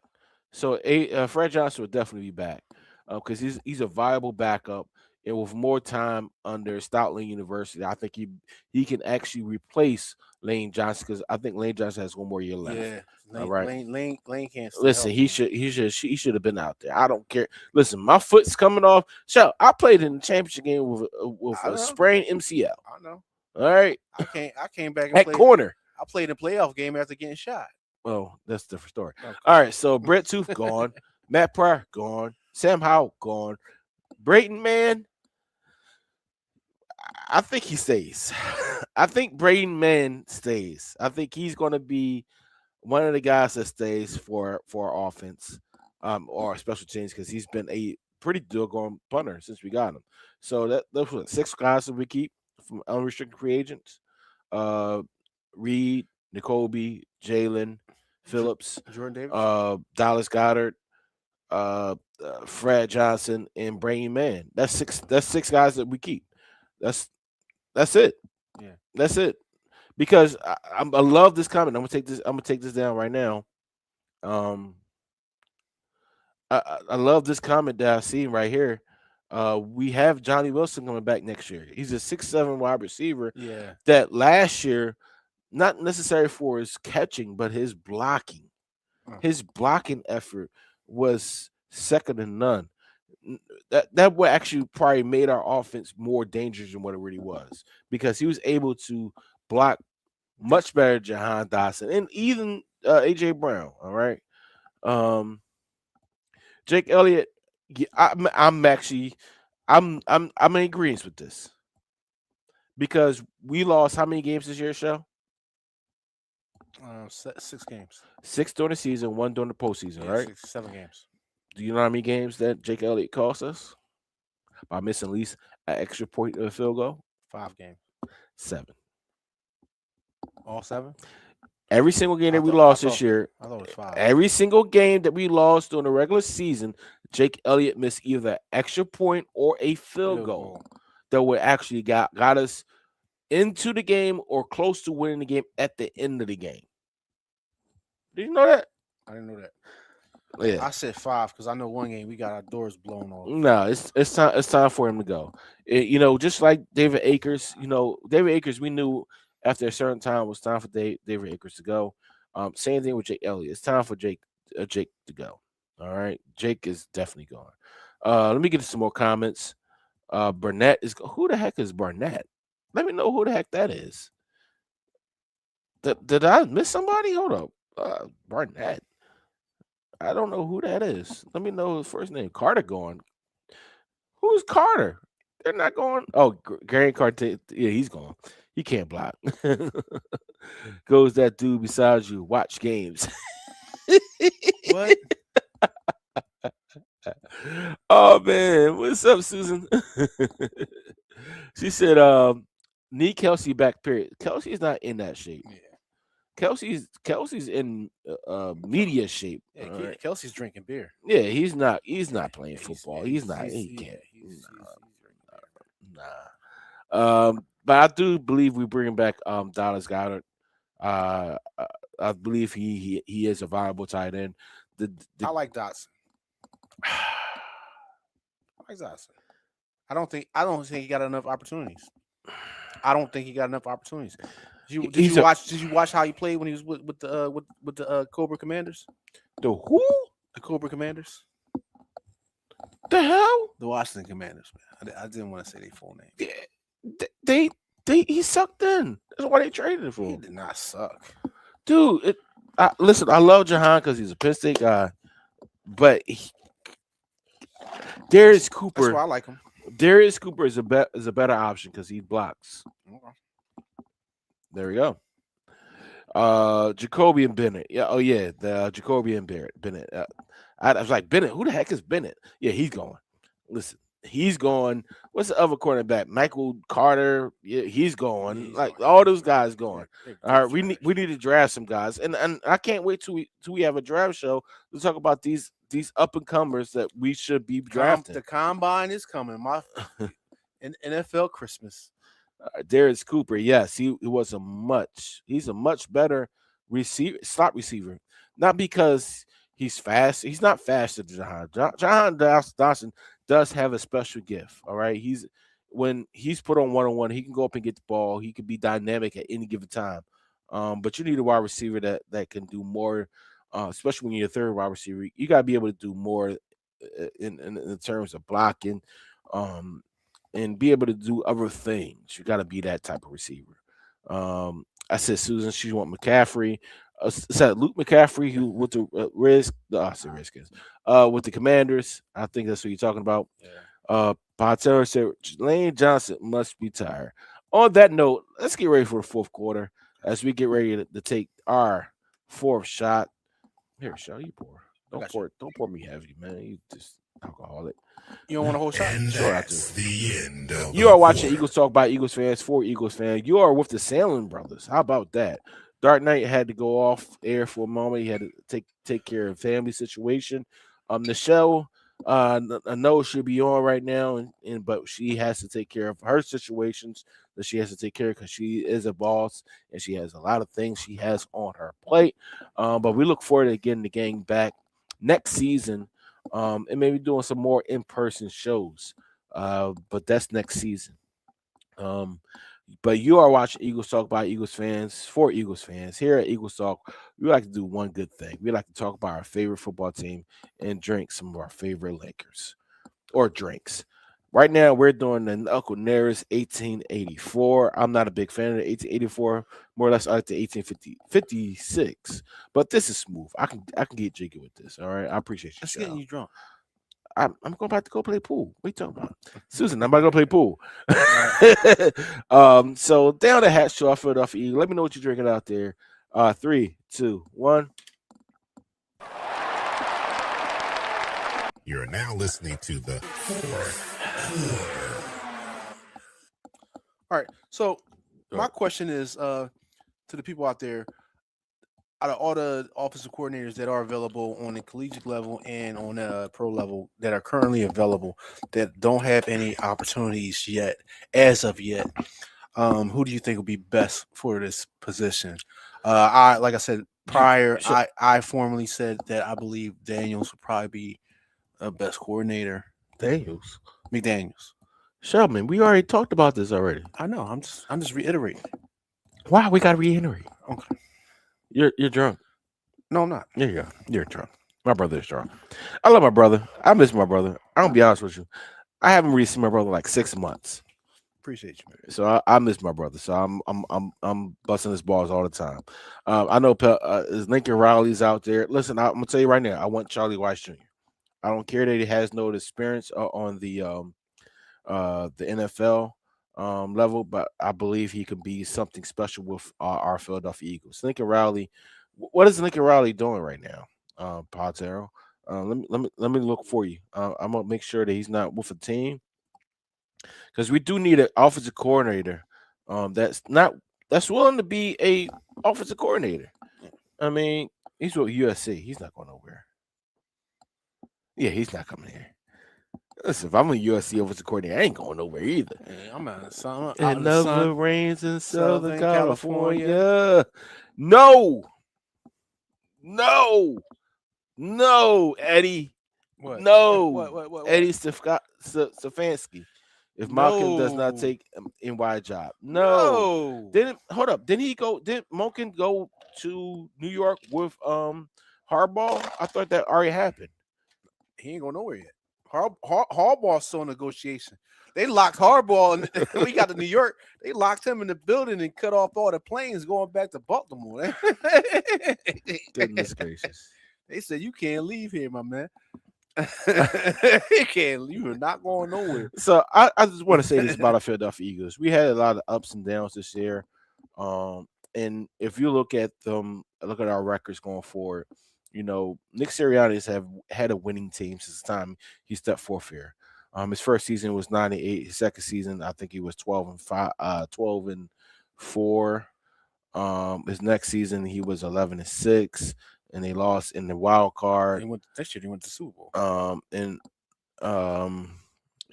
Speaker 3: So Fred Johnson would definitely be back because he's a viable backup, and with more time under Stoutland University, I think he can actually replace Lane Johnson because I think Lane Johnson has 1 more year left.
Speaker 4: Yeah,
Speaker 3: all right.
Speaker 4: Lane can't.
Speaker 3: Listen, he should have been out there. I don't care. Listen, my foot's coming off. So I played in the championship game with a sprained MCL.
Speaker 4: I know.
Speaker 3: All right.
Speaker 4: I came back and
Speaker 3: at
Speaker 4: played
Speaker 3: corner.
Speaker 4: I played a playoff game after getting shot.
Speaker 3: Oh, that's a different story.
Speaker 4: Okay.
Speaker 3: All right, so Brett Tooth gone, Matt Pryor gone, Sam Howell gone, Brayton Mann. I think he stays. I think Brayton Mann stays. I think he's going to be one of the guys that stays for our offense, or special teams because he's been a pretty doggone punter since we got him. So those were 6 guys that we keep from unrestricted free agents. Reed, N'Kobe, Jalen Phillips,
Speaker 4: Jordan Davis,
Speaker 3: Dallas Goedert, Fred Johnson, and Brayton Mann. That's 6. That's 6 guys that we keep. That's it.
Speaker 4: Yeah,
Speaker 3: that's it. Because I love this comment. I'm gonna take this down right now. I love this comment that I see right here. We have Johnny Wilson coming back next year. He's a 6'7" wide receiver.
Speaker 4: Yeah,
Speaker 3: that last year, not necessary for his catching, but his blocking. His blocking effort was second to none. That would actually probably made our offense more dangerous than what it really was because he was able to block much better than Jahan Dotson and even AJ Brown. All right. Jake Elliott, Yeah, I'm actually I'm in agreement with this because we lost how many games this year, show?
Speaker 4: 6 games.
Speaker 3: 6 during the season, 1 during the postseason,
Speaker 4: Yeah,
Speaker 3: right?
Speaker 4: 7 games.
Speaker 3: Do you know how many games that Jake Elliott cost us by missing at least an extra point of a field goal?
Speaker 4: 5 games.
Speaker 3: 7.
Speaker 4: All 7.
Speaker 3: Every single game that we
Speaker 4: I
Speaker 3: lost
Speaker 4: thought-
Speaker 3: this year,
Speaker 4: I thought it was 5.
Speaker 3: every single game that we lost during the regular season, Jake Elliott missed either an extra point or a field goal that would actually got us into the game or close to winning the game at the end of the game. Did you know that?
Speaker 4: I didn't know that.
Speaker 3: Yeah.
Speaker 4: I said 5 because I know one game we got our doors blown off.
Speaker 3: No, it's time for him to go. Just like David Akers. David Akers, we knew after a certain time it was time for David Akers to go. Same thing with Jake Elliott. It's time for Jake to go. All right, Jake is definitely gone. Let me get some more comments. Burnett is who the heck is Burnett? Let me know who the heck that is. Did I miss somebody? Hold up, Burnett. I don't know who that is. Let me know his first name. Carter gone. Who's Carter? They're not going. Oh, Gary Carter. Yeah, he's gone. He can't block. Goes that dude besides you. Watch games.
Speaker 4: What?
Speaker 3: Oh man, what's up, Susan? She said, need Kelsey back. Period. Kelsey's not in that shape.
Speaker 4: Yeah.
Speaker 3: Kelsey's in media shape.
Speaker 4: Yeah,
Speaker 3: right?
Speaker 4: Kelsey's drinking beer.
Speaker 3: Yeah, he's not playing football. He's not. He can't. Nah. But I do believe we bring back Dallas Goedert. I believe he is a viable tight end.
Speaker 4: I like Dotson. I like Dotson. I don't think he got enough opportunities. Did you watch how he played when he was with the Cobra Commanders?
Speaker 3: The who?
Speaker 4: The Cobra Commanders.
Speaker 3: The hell?
Speaker 4: The Washington Commanders, man. I didn't want to say their full name.
Speaker 3: Yeah, he sucked in. That's why they traded him for him.
Speaker 4: He did not suck.
Speaker 3: Dude, listen, I love Jahan because he's a Penn State guy, but Darius Cooper.
Speaker 4: That's why I like him.
Speaker 3: Darius Cooper is a better option because he blocks.
Speaker 4: Okay.
Speaker 3: There we go. Jacoby and Bennett. Yeah. Oh yeah, the Jacoby and Bennett. I was like, Bennett. Who the heck is Bennett? Yeah, he's going. Listen, he's going. What's the other cornerback? Michael Carter. Yeah, he's going. All those guys going. All right, we need to draft some guys, and I can't wait till we have a draft show to talk about these up and comers that we should be drafting.
Speaker 4: The combine is coming. In NFL Christmas.
Speaker 3: Darius Cooper, yes, he's a much better slot receiver. Not because he's fast. He's not faster than Jahan. Jahan Dawson does have a special gift. All right. When he's put on one-on-one, he can go up and get the ball. He can be dynamic at any given time. But you need a wide receiver that can do more, especially when you're a third wide receiver. You gotta be able to do more in terms of blocking. And be able to do other things. You got to be that type of receiver. I said Susan, she want McCaffrey. Said Luke McCaffrey, who with the Redskins, with the Commanders. I think that's what you're talking about. Yeah. Patullo said Lane Johnson must be tired. On that note, let's get ready for the fourth quarter as we get ready to take our fourth shot. Here, Shaw, you pour. Don't pour me heavy, man. You just alcoholic.
Speaker 4: You don't want a whole shot?
Speaker 1: And
Speaker 3: sure,
Speaker 1: that's the end of
Speaker 3: you are watching Eagles Talk by Eagles fans for Eagles fans. You are with the Sandlin brothers. How about that? DarkKnight had to go off air for a moment. He had to take care of family situation. Nichelle, I know she'll be on right now, but she has to take care of her situations that she has to take care of because she is a boss and she has a lot of things she has on her plate. But we look forward to getting the gang back next season. And maybe doing some more in-person shows. But that's next season. But you are watching Eagles Talk by Eagles fans for Eagles fans. Here at Eagles Talk, we like to do one good thing. We like to talk about our favorite football team and drink some of our favorite liquors or drinks. Right now, we're doing the Uncle Nearest 1884. I'm not a big fan of the 1884. More or less, I like the 1856. But this is smooth. I can get jiggy with this. All right, I appreciate you.
Speaker 4: That's getting you drunk.
Speaker 3: I'm going back to go play pool. What you talking about? Susan, I'm about to go play pool. So down the hatch to our Philadelphia Eagles. Let me know what you're drinking out there. 3, 2, 1.
Speaker 1: You're now listening to the fourth.
Speaker 4: All right. So my question is to the people out there, out of all the offensive coordinators that are available on the collegiate level and on the pro level that are currently available that don't have any opportunities yet, as of yet, who do you think would be best for this position? Like I said prior, I formally said that I believe Daniels would probably be the best coordinator. McDaniels.
Speaker 3: Shelman, we already talked about this already.
Speaker 4: I know. I'm just reiterating.
Speaker 3: Why we got to reiterate?
Speaker 4: Okay.
Speaker 3: You're drunk.
Speaker 4: No, I'm not.
Speaker 3: There you go. You're drunk. My brother is drunk. I love my brother. I miss my brother. I'm gonna be honest with you. I haven't really seen my brother in like 6 months.
Speaker 4: Appreciate you, man.
Speaker 3: So I miss my brother. So I'm busting his balls all the time. I know is Lincoln Riley's out there. Listen, I'm gonna tell you right now. I want Charlie Weiss Jr. I don't care that he has no experience on the NFL level, but I believe he could be something special with our Philadelphia Eagles. Lincoln Riley, what is Lincoln Riley doing right now? Patero, let me look for you. I'm gonna make sure that he's not with a team because we do need an offensive coordinator that's willing to be a offensive coordinator. I mean, he's with USC. He's not going nowhere. Yeah, he's not coming here. Listen, if I'm a USC offensive coordinator, I ain't going nowhere either.
Speaker 4: Hey, I'm out of the sun.
Speaker 3: And never rains in Southern California. No, Eddie.
Speaker 4: What?
Speaker 3: No,
Speaker 4: What?
Speaker 3: Eddie Stefanski. If Malcolm does not take an NY job, no. Didn't Malcolm go to New York with Harbaugh? I thought that already happened.
Speaker 4: He ain't going nowhere yet. Harbaugh's still in negotiation. They locked Harbaugh, and we got to New York. They locked him in the building and cut off all the planes going back to Baltimore.
Speaker 3: Goodness gracious!
Speaker 4: They said you can't leave here, my man. You can't. You are not going nowhere.
Speaker 3: So I just want to say this about our Philadelphia Eagles. We had a lot of ups and downs this year, and if you look at our records going forward. You know, Nick Sirianni's have had a winning team since the time he stepped forth here. His first season was 9-8. His second season, I think he was 12-5, 12-4. His next season, he was 11-6, and they lost in the wild card.
Speaker 4: Next year, they went to Super Bowl.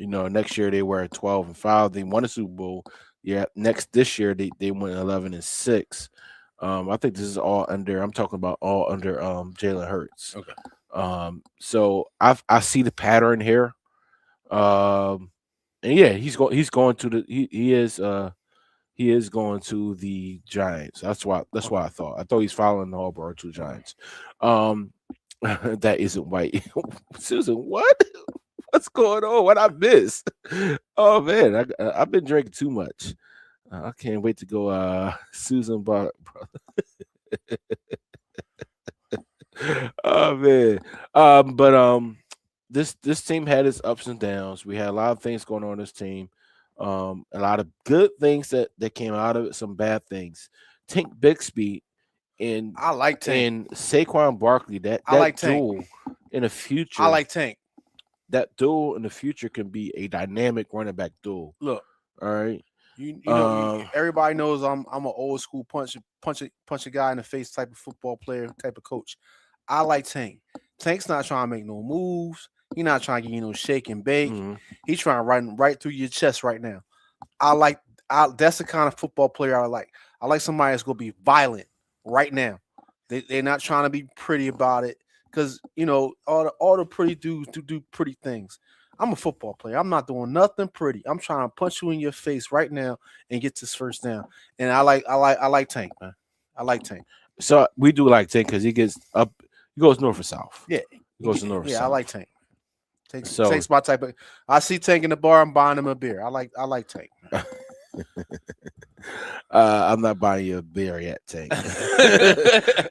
Speaker 3: Next year they were 12-5. They won a Super Bowl. Yeah, this year they went 11-6. I think this is all under. I'm talking about all under Jalen Hurts.
Speaker 4: Okay.
Speaker 3: So I see the pattern here. And yeah, he is going to the Giants. That's why I thought. I thought he's following the Harbaugh to the Giants. That isn't white. Susan, what? What's going on? What I missed? Oh man, I've been drinking too much. I can't wait to go Susan Bar. Oh man. This team had its ups and downs. We had a lot of things going on in this team. A lot of good things that came out of it, some bad things. Tank Bixby and
Speaker 4: I like Tank.
Speaker 3: And Saquon Barkley, that duel in the future.
Speaker 4: I like Tank.
Speaker 3: That duel in the future can be a dynamic running back duel.
Speaker 4: Look,
Speaker 3: all right.
Speaker 4: You know, everybody knows I'm an old school punch a guy in the face type of football player, type of coach. I like Tank. Tank's not trying to make no moves. He's not trying to get no shake and bake.
Speaker 3: Mm-hmm.
Speaker 4: He's trying to right through your chest right now. That's the kind of football player I like. I like somebody that's gonna be violent right now. They're not trying to be pretty about it because all the pretty dudes do pretty things. I'm a football player. I'm not doing nothing pretty. I'm trying to punch you in your face right now and get this first down. And I like Tank, man. I like Tank.
Speaker 3: So we do like Tank because he gets up. He goes north or south.
Speaker 4: Yeah,
Speaker 3: he goes to north. Or south.
Speaker 4: I like Tank. Tank's my type of. I see Tank in the bar. I'm buying him a beer. I like Tank.
Speaker 3: I'm not buying you a beer yet, Tank.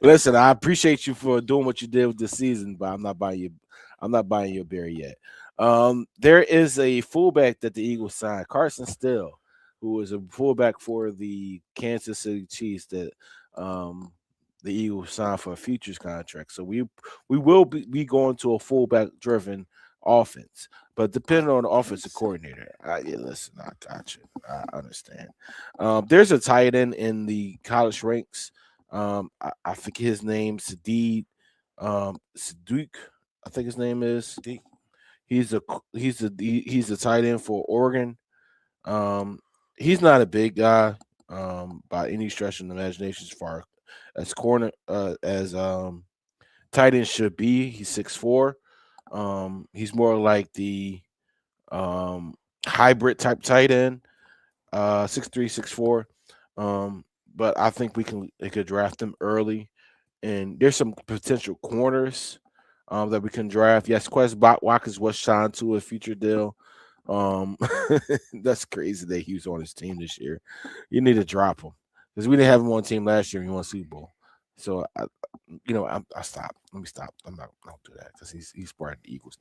Speaker 3: Listen, I appreciate you for doing what you did with this season, but I'm not buying you. I'm not buying your beer yet. There is a fullback that the Eagles signed, Carson Still, who is a fullback for the Kansas City Chiefs that the Eagles signed for a futures contract. So we will be going to a fullback driven offense, but depending on the offensive coordinator. Listen, I got you. I understand. There's a tight end in the college ranks. I forget his name, Sadiq. Sadiq, I think his name is. He's a tight end for Oregon. He's not a big guy by any stretch of the imagination as far as corner as tight end should be. He's 6'4". He's more like the hybrid type tight end, 6'3", 6'4". But I think they could draft him early, and there's some potential corners that we can draft. Yes, Quest Watkins was signed to a future deal. That's crazy that he was on his team this year. You need to drop him because we didn't have him on team last year and he won Super Bowl. So I stop. Let me stop. I don't do that because he's part of the Eagles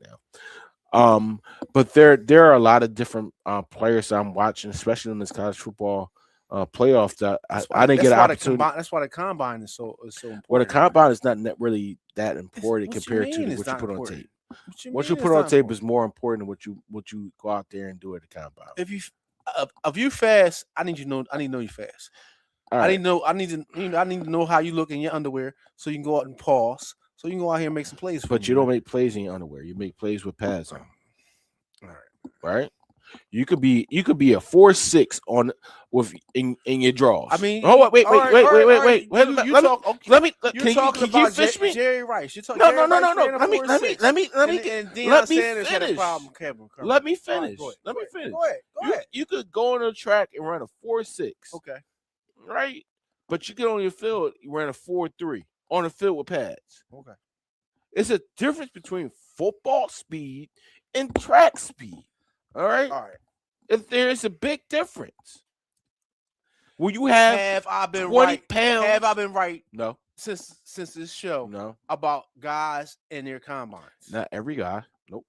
Speaker 3: now. But there are a lot of different players I'm watching, especially in this college football playoff that I didn't get an opportunity.
Speaker 4: That's why the combine is so important.
Speaker 3: Well, the combine is not really that important compared to what you put on tape. What you put on tape is more important than what you go out there and do at the combine.
Speaker 4: If you fast, I need to know you fast. Right. I need to know how you look in your underwear so you can go out and pause. So you can go out here and make some plays.
Speaker 3: But you don't make plays in your underwear. You make plays with pads on.
Speaker 4: All right.
Speaker 3: Right? You could be a 4.6 on in your draws.
Speaker 4: I mean,
Speaker 3: wait.
Speaker 4: You talk. Okay.
Speaker 3: Let me.
Speaker 4: You're talking about Jerry Rice. You're talking. No. Let me. And Deion Sanders had a problem. Kevin.
Speaker 3: Let me finish.
Speaker 4: Go ahead.
Speaker 3: You could go on the track and run a 4.6.
Speaker 4: Okay.
Speaker 3: Right, but you get on your field, you ran a 4.3 on the field with pads.
Speaker 4: Okay.
Speaker 3: It's a difference between football speed and track speed. All right. If there's a big difference. Will you have
Speaker 4: I been
Speaker 3: 20
Speaker 4: right?
Speaker 3: pounds?
Speaker 4: Have I been right?
Speaker 3: No.
Speaker 4: Since this show.
Speaker 3: No.
Speaker 4: About guys and their combines.
Speaker 3: Not every guy. Nope.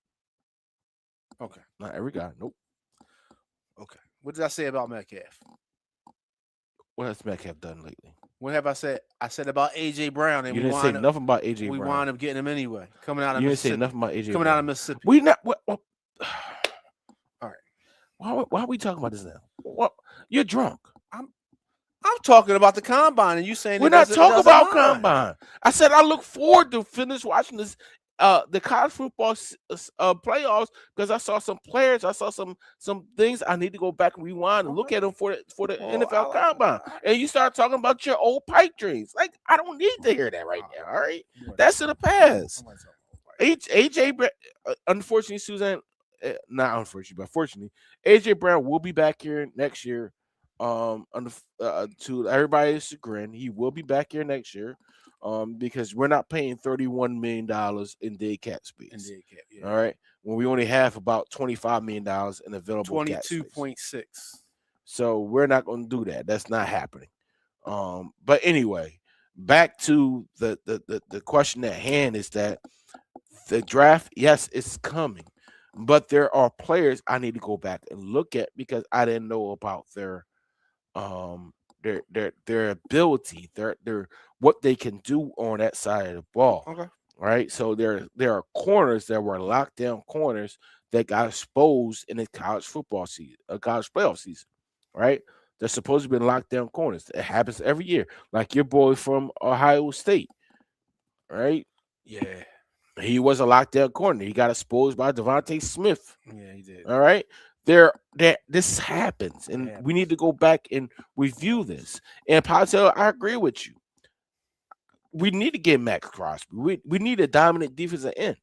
Speaker 4: Okay.
Speaker 3: Not every guy. Nope.
Speaker 4: Okay. What did I say about Metcalf?
Speaker 3: What has Metcalf done lately?
Speaker 4: What have I said? I said about AJ Brown, and
Speaker 3: you didn't say nothing about AJ Brown.
Speaker 4: We wound up getting him anyway. Coming out of
Speaker 3: you
Speaker 4: Mississippi.
Speaker 3: You didn't say nothing about AJ.
Speaker 4: Coming out of Mississippi.
Speaker 3: We not. What,
Speaker 4: all right.
Speaker 3: Why are we talking about this now? What? You're drunk.
Speaker 4: I'm talking about the combine, and you saying
Speaker 3: we're not talking about combine. I said I look forward to finish watching this. The college football playoffs because I saw some players, I saw some things I need to go back and rewind and look at them for the NFL combine. And you start talking about your old pipe dreams. Like I don't need to hear that right now. All right, that's in the past. AJ, unfortunately, Suzanne, not unfortunately, but fortunately, AJ Brown will be back here next year. To everybody's chagrin, he will be back here next year. Because we're not paying $31 million in dead cap space. All right. When we only have about $25 million in available
Speaker 4: 22.6.
Speaker 3: So we're not going to do that. That's not happening. But anyway, back to the question at hand is that the draft, yes, it's coming. But there are players I need to go back and look at because I didn't know about their ability, their what they can do on that side of the ball.
Speaker 4: Okay.
Speaker 3: Right. So there are corners that were locked down corners that got exposed in the college football season, a college playoff season. Right. They're supposed to be locked down corners. It happens every year. Like your boy from Ohio State. Right.
Speaker 4: Yeah.
Speaker 3: He was a lockdown corner. He got exposed by Dante Smith.
Speaker 4: Yeah, he did.
Speaker 3: All right. This happens, and we need to go back and review this. And Patullo, I agree with you. We need to get Max Crosby. We need a dominant defensive end.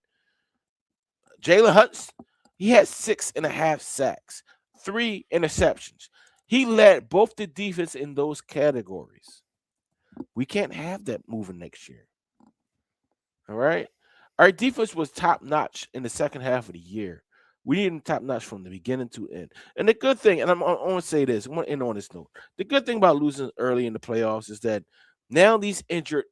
Speaker 3: Jalen Hurts, he had 6.5 sacks, 3 interceptions. He led both the defense in those categories. We can't have that moving next year. All right. Our defense was top notch in the second half of the year. We need them top notch from the beginning to end. And the good thing, and I want to say this, I want to end on this note. The good thing about losing early in the playoffs is that now these injured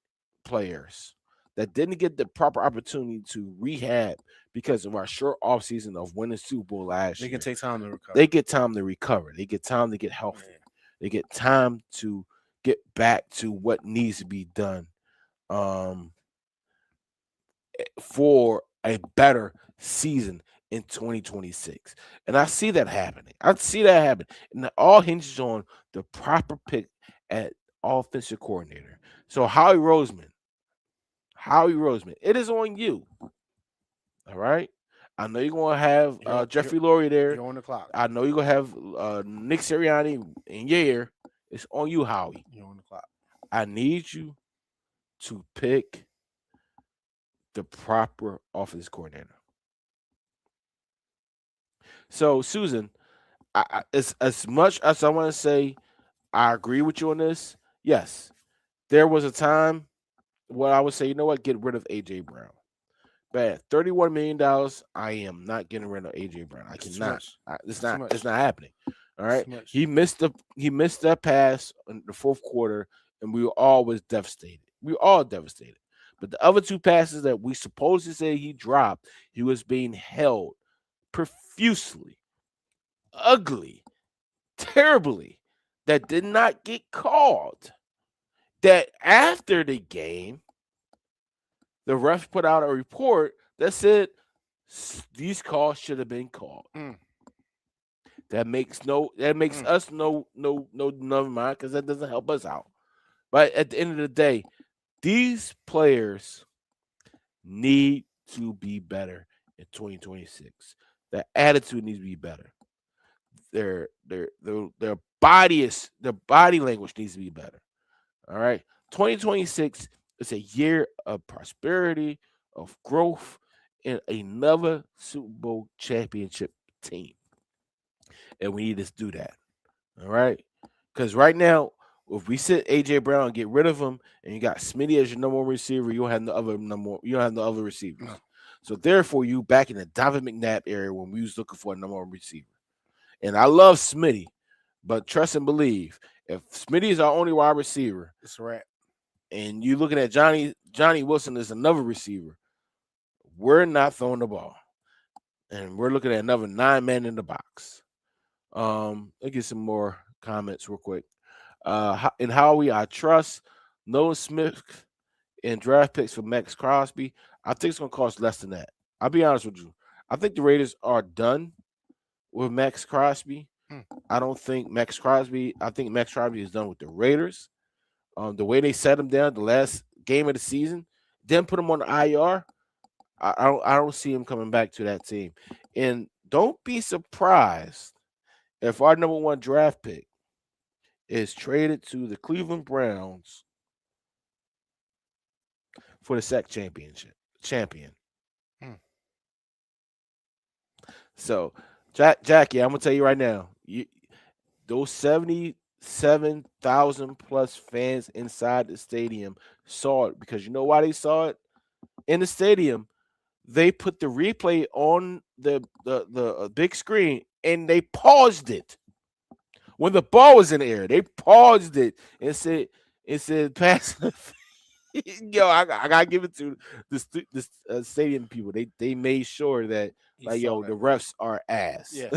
Speaker 3: players, that didn't get the proper opportunity to rehab because of our short offseason of winning Super Bowl last
Speaker 4: They
Speaker 3: year.
Speaker 4: can take time to recover.
Speaker 3: They get time to recover. They get time to get healthy.
Speaker 4: Yeah.
Speaker 3: They get time to get back to what needs to be done for a better season in 2026. And I see that happening. I see that happen. And it all hinges on the proper pick at offensive coordinator. So Howie Roseman, it is on you. All right. I know you're going to have Jeffrey Lurie there.
Speaker 4: You're on the clock.
Speaker 3: I know you're going to have Nick Sirianni in your ear. It's on you, Howie.
Speaker 4: You're on the clock.
Speaker 3: I need you to pick the proper offensive coordinator. So, Susan, as much as I want to say I agree with you on this, yes, there was a time where I would say, you know what, get rid of A.J. Brown. Bad. $31 million, I am not getting rid of A.J. Brown. I cannot. It's not happening. All right. He missed that pass in the fourth quarter, and we were always devastated. We were all devastated. But the other two passes that we supposedly say he dropped, he was being held profusely, ugly, terribly, that did not get called. That after the game, the refs put out a report that said these calls should have been called. That makes us no never mind, because that doesn't help us out. But at the end of the day, these players need to be better in 2026. Their attitude needs to be better. Their body language needs to be better. All right. 2026 is a year of prosperity, of growth, and another Super Bowl championship team. And we need to do that. All right. Because right now, if we sit AJ Brown and get rid of him, and you got Smitty as your number one receiver, you don't have no other receivers. No. So therefore, you back in the Donovan McNabb area when we was looking for a number one receiver. And I love Smitty, but trust and believe, if Smitty is our only wide receiver,
Speaker 4: it's a wrap. And
Speaker 3: you looking at Johnny Wilson as another receiver, we're not throwing the ball. And we're looking at another 9-man in the box. Let's get some more comments real quick. In Howie, I trust Noah Smith and draft picks for Max Crosby. I think it's going to cost less than that. I'll be honest with you. I think the Raiders are done with Max Crosby. I think Max Crosby is done with the Raiders. The way they set him down the last game of the season, then put him on the IR, I don't see him coming back to that team. And don't be surprised if our number one draft pick is traded to the Cleveland Browns for the SEC champion. So, Jackie, I'm gonna tell you right now, those 77,000 plus fans inside the stadium saw it, because you know why they saw it in the stadium. They put the replay on the big screen and they paused it when the ball was in the air. They paused it and said pass. Yo, I gotta give it to the stadium people. They made sure that the refs are ass.
Speaker 4: Yeah.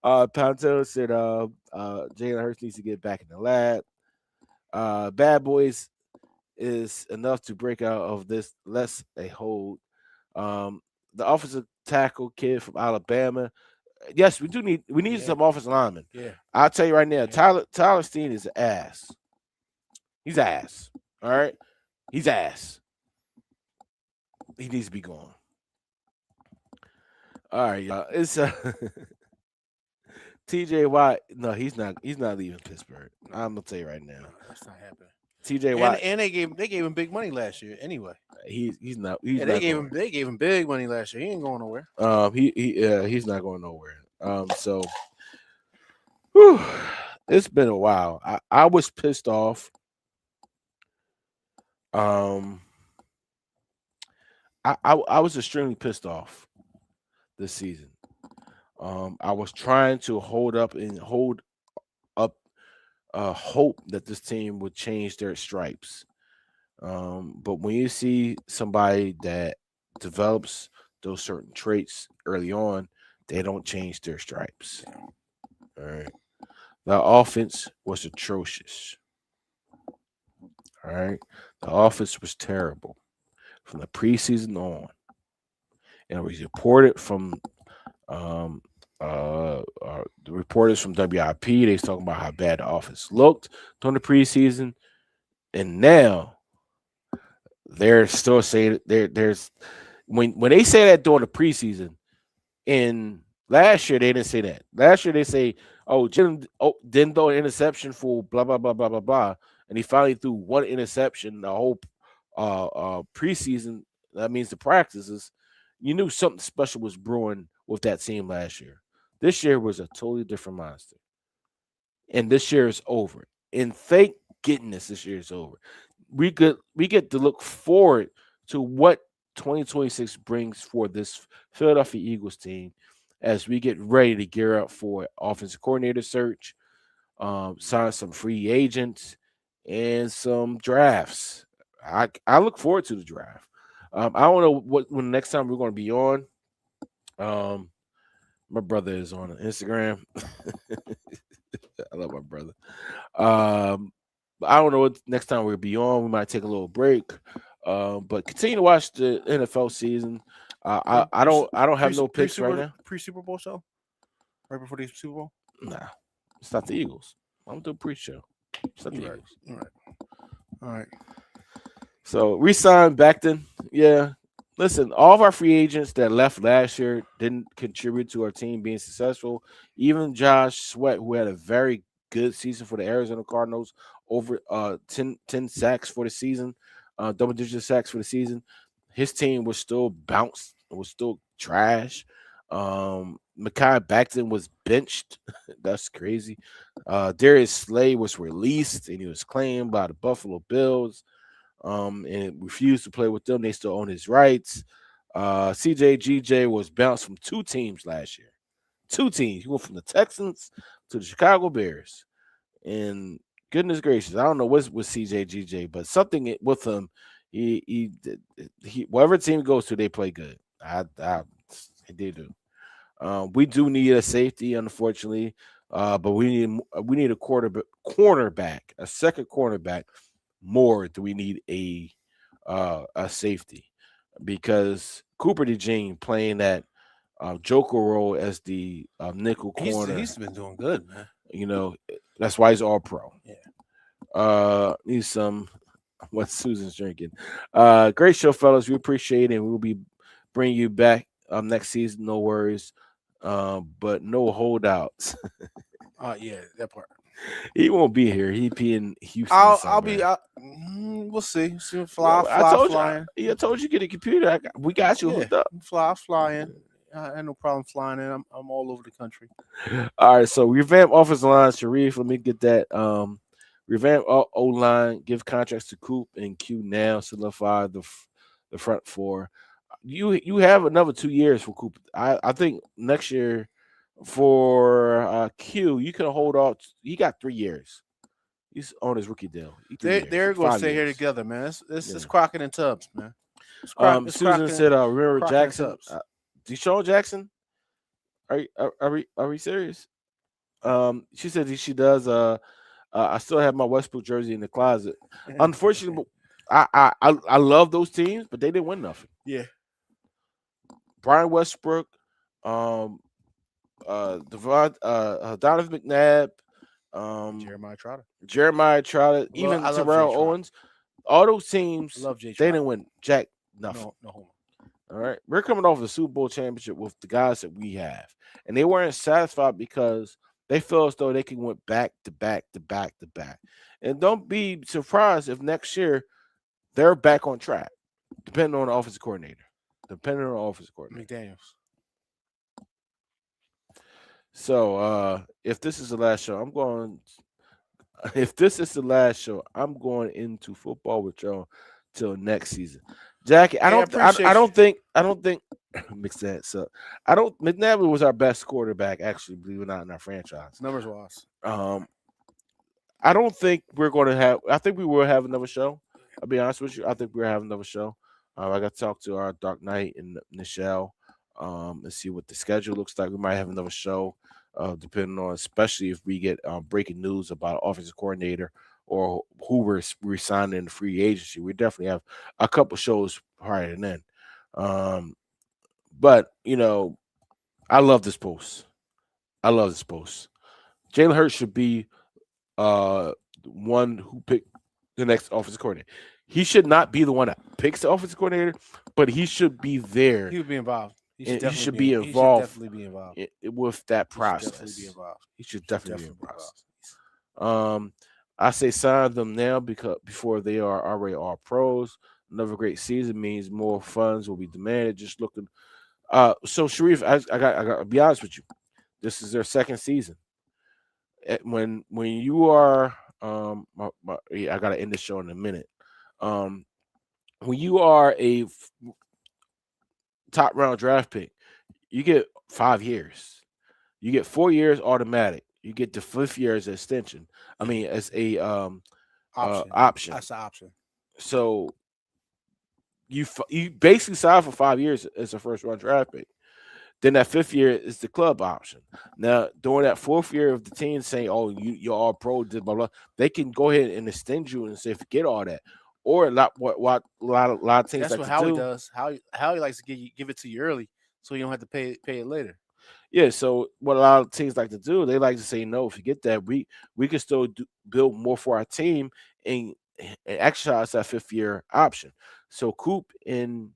Speaker 3: Pantel said Jalen Hurts needs to get back in the lab. Bad Boys is enough to break out of this less a hold. The offensive tackle kid from Alabama. Yes, we need some offensive linemen.
Speaker 4: Yeah.
Speaker 3: I'll tell you right now, Tyler Steen is ass. He's ass. All right. He's ass. He needs to be gone. All right, y'all. It's TJ Watt. No, he's not leaving Pittsburgh. I'm gonna tell you right now.
Speaker 4: No, that's not happening.
Speaker 3: TJ Watt,
Speaker 4: and they gave him big money last year anyway.
Speaker 3: He's not.
Speaker 4: They gave him big money last year. He ain't going nowhere.
Speaker 3: He's not going nowhere. So whew, it's been a while. I was pissed off. I was extremely pissed off this season. I was trying to hold up hope that this team would change their stripes. But when you see somebody that develops those certain traits early on, they don't change their stripes. All right. The offense was atrocious. All right. The offense was terrible from the preseason on. And it was reported from the reporters from WIP. They was talking about how bad the offense looked during the preseason. And now they're still saying there's when they say that during the preseason. In last year, they didn't say that. Last year, they say, "Oh, Jim didn't throw an interception for blah blah blah blah blah blah," and he finally threw one interception the whole preseason. That means the practices. You knew something special was brewing with that team last year. This year was a totally different monster, and this year is over. And thank goodness this year is over. We get to look forward to what 2026 brings for this Philadelphia Eagles team as we get ready to gear up for offensive coordinator search, sign some free agents, and some drafts. I look forward to the what I don't know when the next time we're going to be on. My brother is on Instagram. I love my brother. I don't know what next time we'll be on. We might take a little break. But continue to watch the NFL season. I don't have no picks right now.
Speaker 4: Pre-Super Bowl show? Right before the Super Bowl?
Speaker 3: Nah, it's not the Eagles. I'm doing pre-show. It's not the Eagles.
Speaker 4: All right.
Speaker 3: So re-signed Becton. Yeah. Listen, all of our free agents that left last year didn't contribute to our team being successful. Even Josh Sweat, who had a very good season for the Arizona Cardinals, over 10 sacks for the season, double-digit sacks for the season. His team was still bounced, was still trash. Mekhi Becton was benched. That's crazy. Darius Slay was released, and he was claimed by the Buffalo Bills. And refused to play with them. They still own his rights. CJ was bounced from two teams last year. Two teams. He went from the Texans to the Chicago Bears. And goodness gracious, I don't know what's with CJ, but something with him, he whatever team he goes to, they play good. They do. We do need a safety, unfortunately, but we need a cornerback, a second cornerback. More do we need a safety, because Cooper DeJean playing that Joker role as the nickel corner.
Speaker 4: He's been doing good, man.
Speaker 3: You know, that's why he's all pro.
Speaker 4: Yeah.
Speaker 3: Need some what Susan's drinking. Great show, fellas. We appreciate it. And we'll be bringing you back next season. No worries. But no holdouts.
Speaker 4: Yeah, that part.
Speaker 3: He won't be here. He'd be in Houston.
Speaker 4: I'll be. We'll see. Flying.
Speaker 3: I told you get a computer. We got you hooked up.
Speaker 4: Flying. I had no problem flying in. I'm all over the country.
Speaker 3: All right. So revamp offensive line, Sharif. Let me get that. Revamp O line. Give contracts to Coop and Q now. Solidify the front four. You have another 2 years for Coop. I think next year. For Q, you can hold off. He got 3 years. He's on his rookie deal.
Speaker 4: They're going to stay here together, man. It's Crockett and Tubbs, man.
Speaker 3: Susan said, "Remember Jackson, Deshaun Jackson? Are we serious?" She said she does. I still have my Westbrook jersey in the closet. Unfortunately, I love those teams, but they didn't win nothing.
Speaker 4: Yeah,
Speaker 3: Brian Westbrook. Donovan McNabb, Jeremiah Trotter, even Terrell Owens, all those teams, they didn't win jack nothing.
Speaker 4: No.
Speaker 3: All right, we're coming off the Super Bowl championship with the guys that we have, and they weren't satisfied because they feel as though they can win back to back to back to back. And don't be surprised if next year they're back on track, depending on the offensive coordinator. McDaniels. So if this is the last show, I'm going into football with y'all till next season. Jackie, I don't think mix that up. McNabb was our best quarterback, actually, believe it or not, in our franchise.
Speaker 4: Numbers wise.
Speaker 3: I don't think we're going to have. I think we will have another show I'll be honest with you. I think we're having another show. I got to talk to our DarkKnight and Nichelle and see what the schedule looks like. We might have another show, depending on, especially if we get breaking news about offensive coordinator or who we're resigning in the free agency. We definitely have a couple shows prior to then. But, I love this post. Jalen Hurts should be one who picked the next offensive coordinator. He should not be the one that picks the offensive coordinator, but he should be there.
Speaker 4: He would be involved.
Speaker 3: He should be involved.
Speaker 4: He should definitely be involved
Speaker 3: with that process. He should definitely be involved. I say sign them now because before they are already all pros. Another great season means more funds will be demanded. Just looking. So Sharif, I got to be honest with you. This is their second season. When you are, I got to end the show in a minute. When you are a top round draft pick, you get 5 years. You get 4 years automatic. You get the 5th year as an extension. I mean, as a option.
Speaker 4: That's the option.
Speaker 3: So you basically sign for 5 years as a first round draft pick. Then that 5th year is the club option. Now, during that 4th year of the team saying, "Oh, you're all pro," blah blah, they can go ahead and extend you and say, "Forget all that." Or a lot of teams.
Speaker 4: That's what Howie does. Howie likes to give it to you early, so you don't have to pay it later.
Speaker 3: Yeah. So what a lot of teams like to do, they like to say, "No, forget that. We can still build more for our team and exercise that 5th year option." So Coop and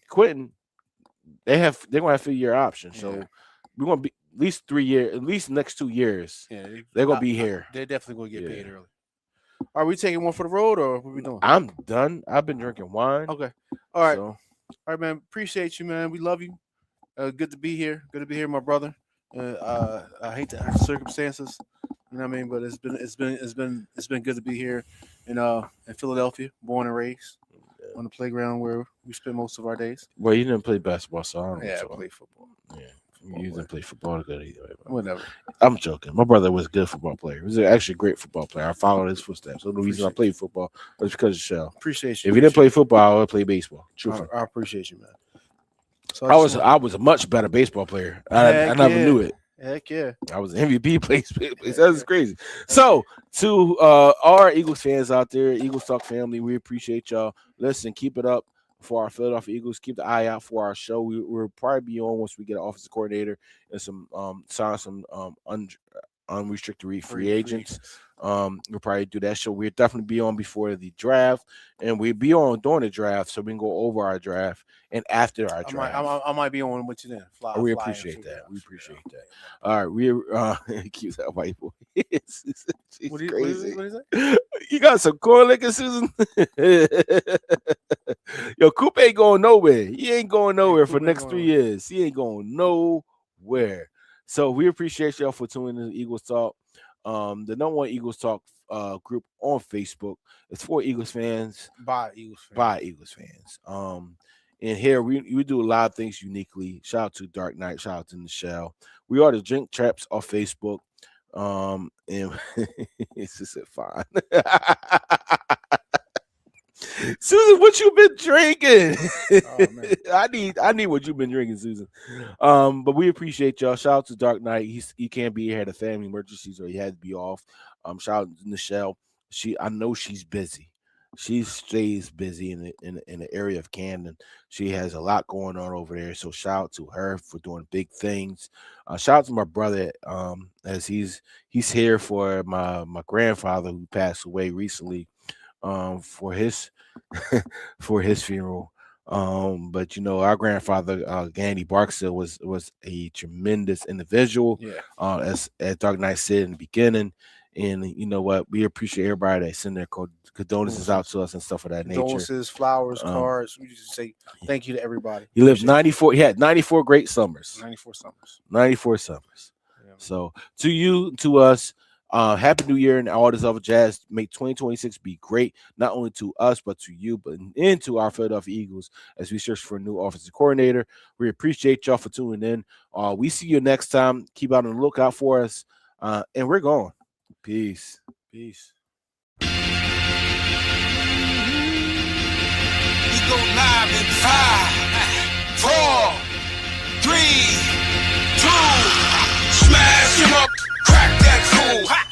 Speaker 3: Quentin. They're gonna have 5-year option, so we're gonna be at least 3 years, at least the next 2 years. Yeah, they're gonna be here.
Speaker 4: They're definitely gonna get paid early. Are we taking one for the road or what are we doing?
Speaker 3: I'm done. I've been drinking wine.
Speaker 4: Okay, all right, all right, man. Appreciate you, man. We love you. Good to be here. Good to be here, my brother. I hate the circumstances, you know what I mean, but it's been good to be here in Philadelphia, born and raised. On the playground where we spend most of our days.
Speaker 3: Well, you didn't play basketball, so I don't know.
Speaker 4: Yeah, I played football.
Speaker 3: Yeah, you didn't play football good either.
Speaker 4: Whatever.
Speaker 3: I'm joking. My brother was a good football player. He was actually a great football player. I followed his footsteps. So the reason I played football was because of Shell.
Speaker 4: Appreciate you.
Speaker 3: If he didn't play football, I would play baseball. Truthfully.
Speaker 4: I appreciate you, man. So
Speaker 3: I was a much better baseball player. I never knew it.
Speaker 4: Heck yeah.
Speaker 3: I was an MVP place. That's crazy. So to our Eagles fans out there, Eagles Talk family, we appreciate y'all. Listen, keep it up for our Philadelphia Eagles. Keep the eye out for our show. We'll probably be on once we get an offensive coordinator and some sign some unrestricted free agents. We'll probably do that show. We'll definitely be on before the draft, and we'll be on during the draft so we can go over our draft and after our draft.
Speaker 4: I might be on with you then.
Speaker 3: We appreciate that. We appreciate that. All right, we keep that white boy. She's crazy. What is it? You got some corn liquor, Susan? Yo, Coop ain't going nowhere. He ain't going nowhere for the next 3 years. He ain't going nowhere. So we appreciate y'all for tuning in to Eagles Talk. The number one Eagles Talk group on Facebook. It's for Eagles fans.
Speaker 4: By Eagles fans.
Speaker 3: And here we do a lot of things uniquely. Shout out to DarkKnight. Shout out to Nichelle. We are the Drink Traps on Facebook. And it's just fine. Susan, what you been drinking? Oh, man. I need what you've been drinking, Susan. But we appreciate y'all. Shout out to DarkKnight. He can't be here, had a family emergency, so he had to be off. Shout out to Nichelle. I know she's busy. She stays busy in the area of Camden. She has a lot going on over there. So shout out to her for doing big things. Shout out to my brother, as he's here for my grandfather who passed away recently, for his funeral. But our grandfather, Gandy Barksdale, was a tremendous individual. Yeah. As DarkKnight said in the beginning. And you know what? We appreciate everybody that send their condolences out to us and stuff of that nature.
Speaker 4: Condolences, flowers, cards. We just say thank you to everybody.
Speaker 3: He lived 94. He had 94 great summers.
Speaker 4: 94 summers.
Speaker 3: Yeah. So to you, to us, Happy New Year and all this other jazz. Make 2026 be great, not only to us, but to you, but into our Philadelphia Eagles as we search for a new offensive coordinator. We appreciate y'all for tuning in. We see you next time. Keep out on the lookout for us. And we're going. Peace.
Speaker 4: Peace.
Speaker 1: go live in 5, 4, 3, 2. Smash him up, crack that fool.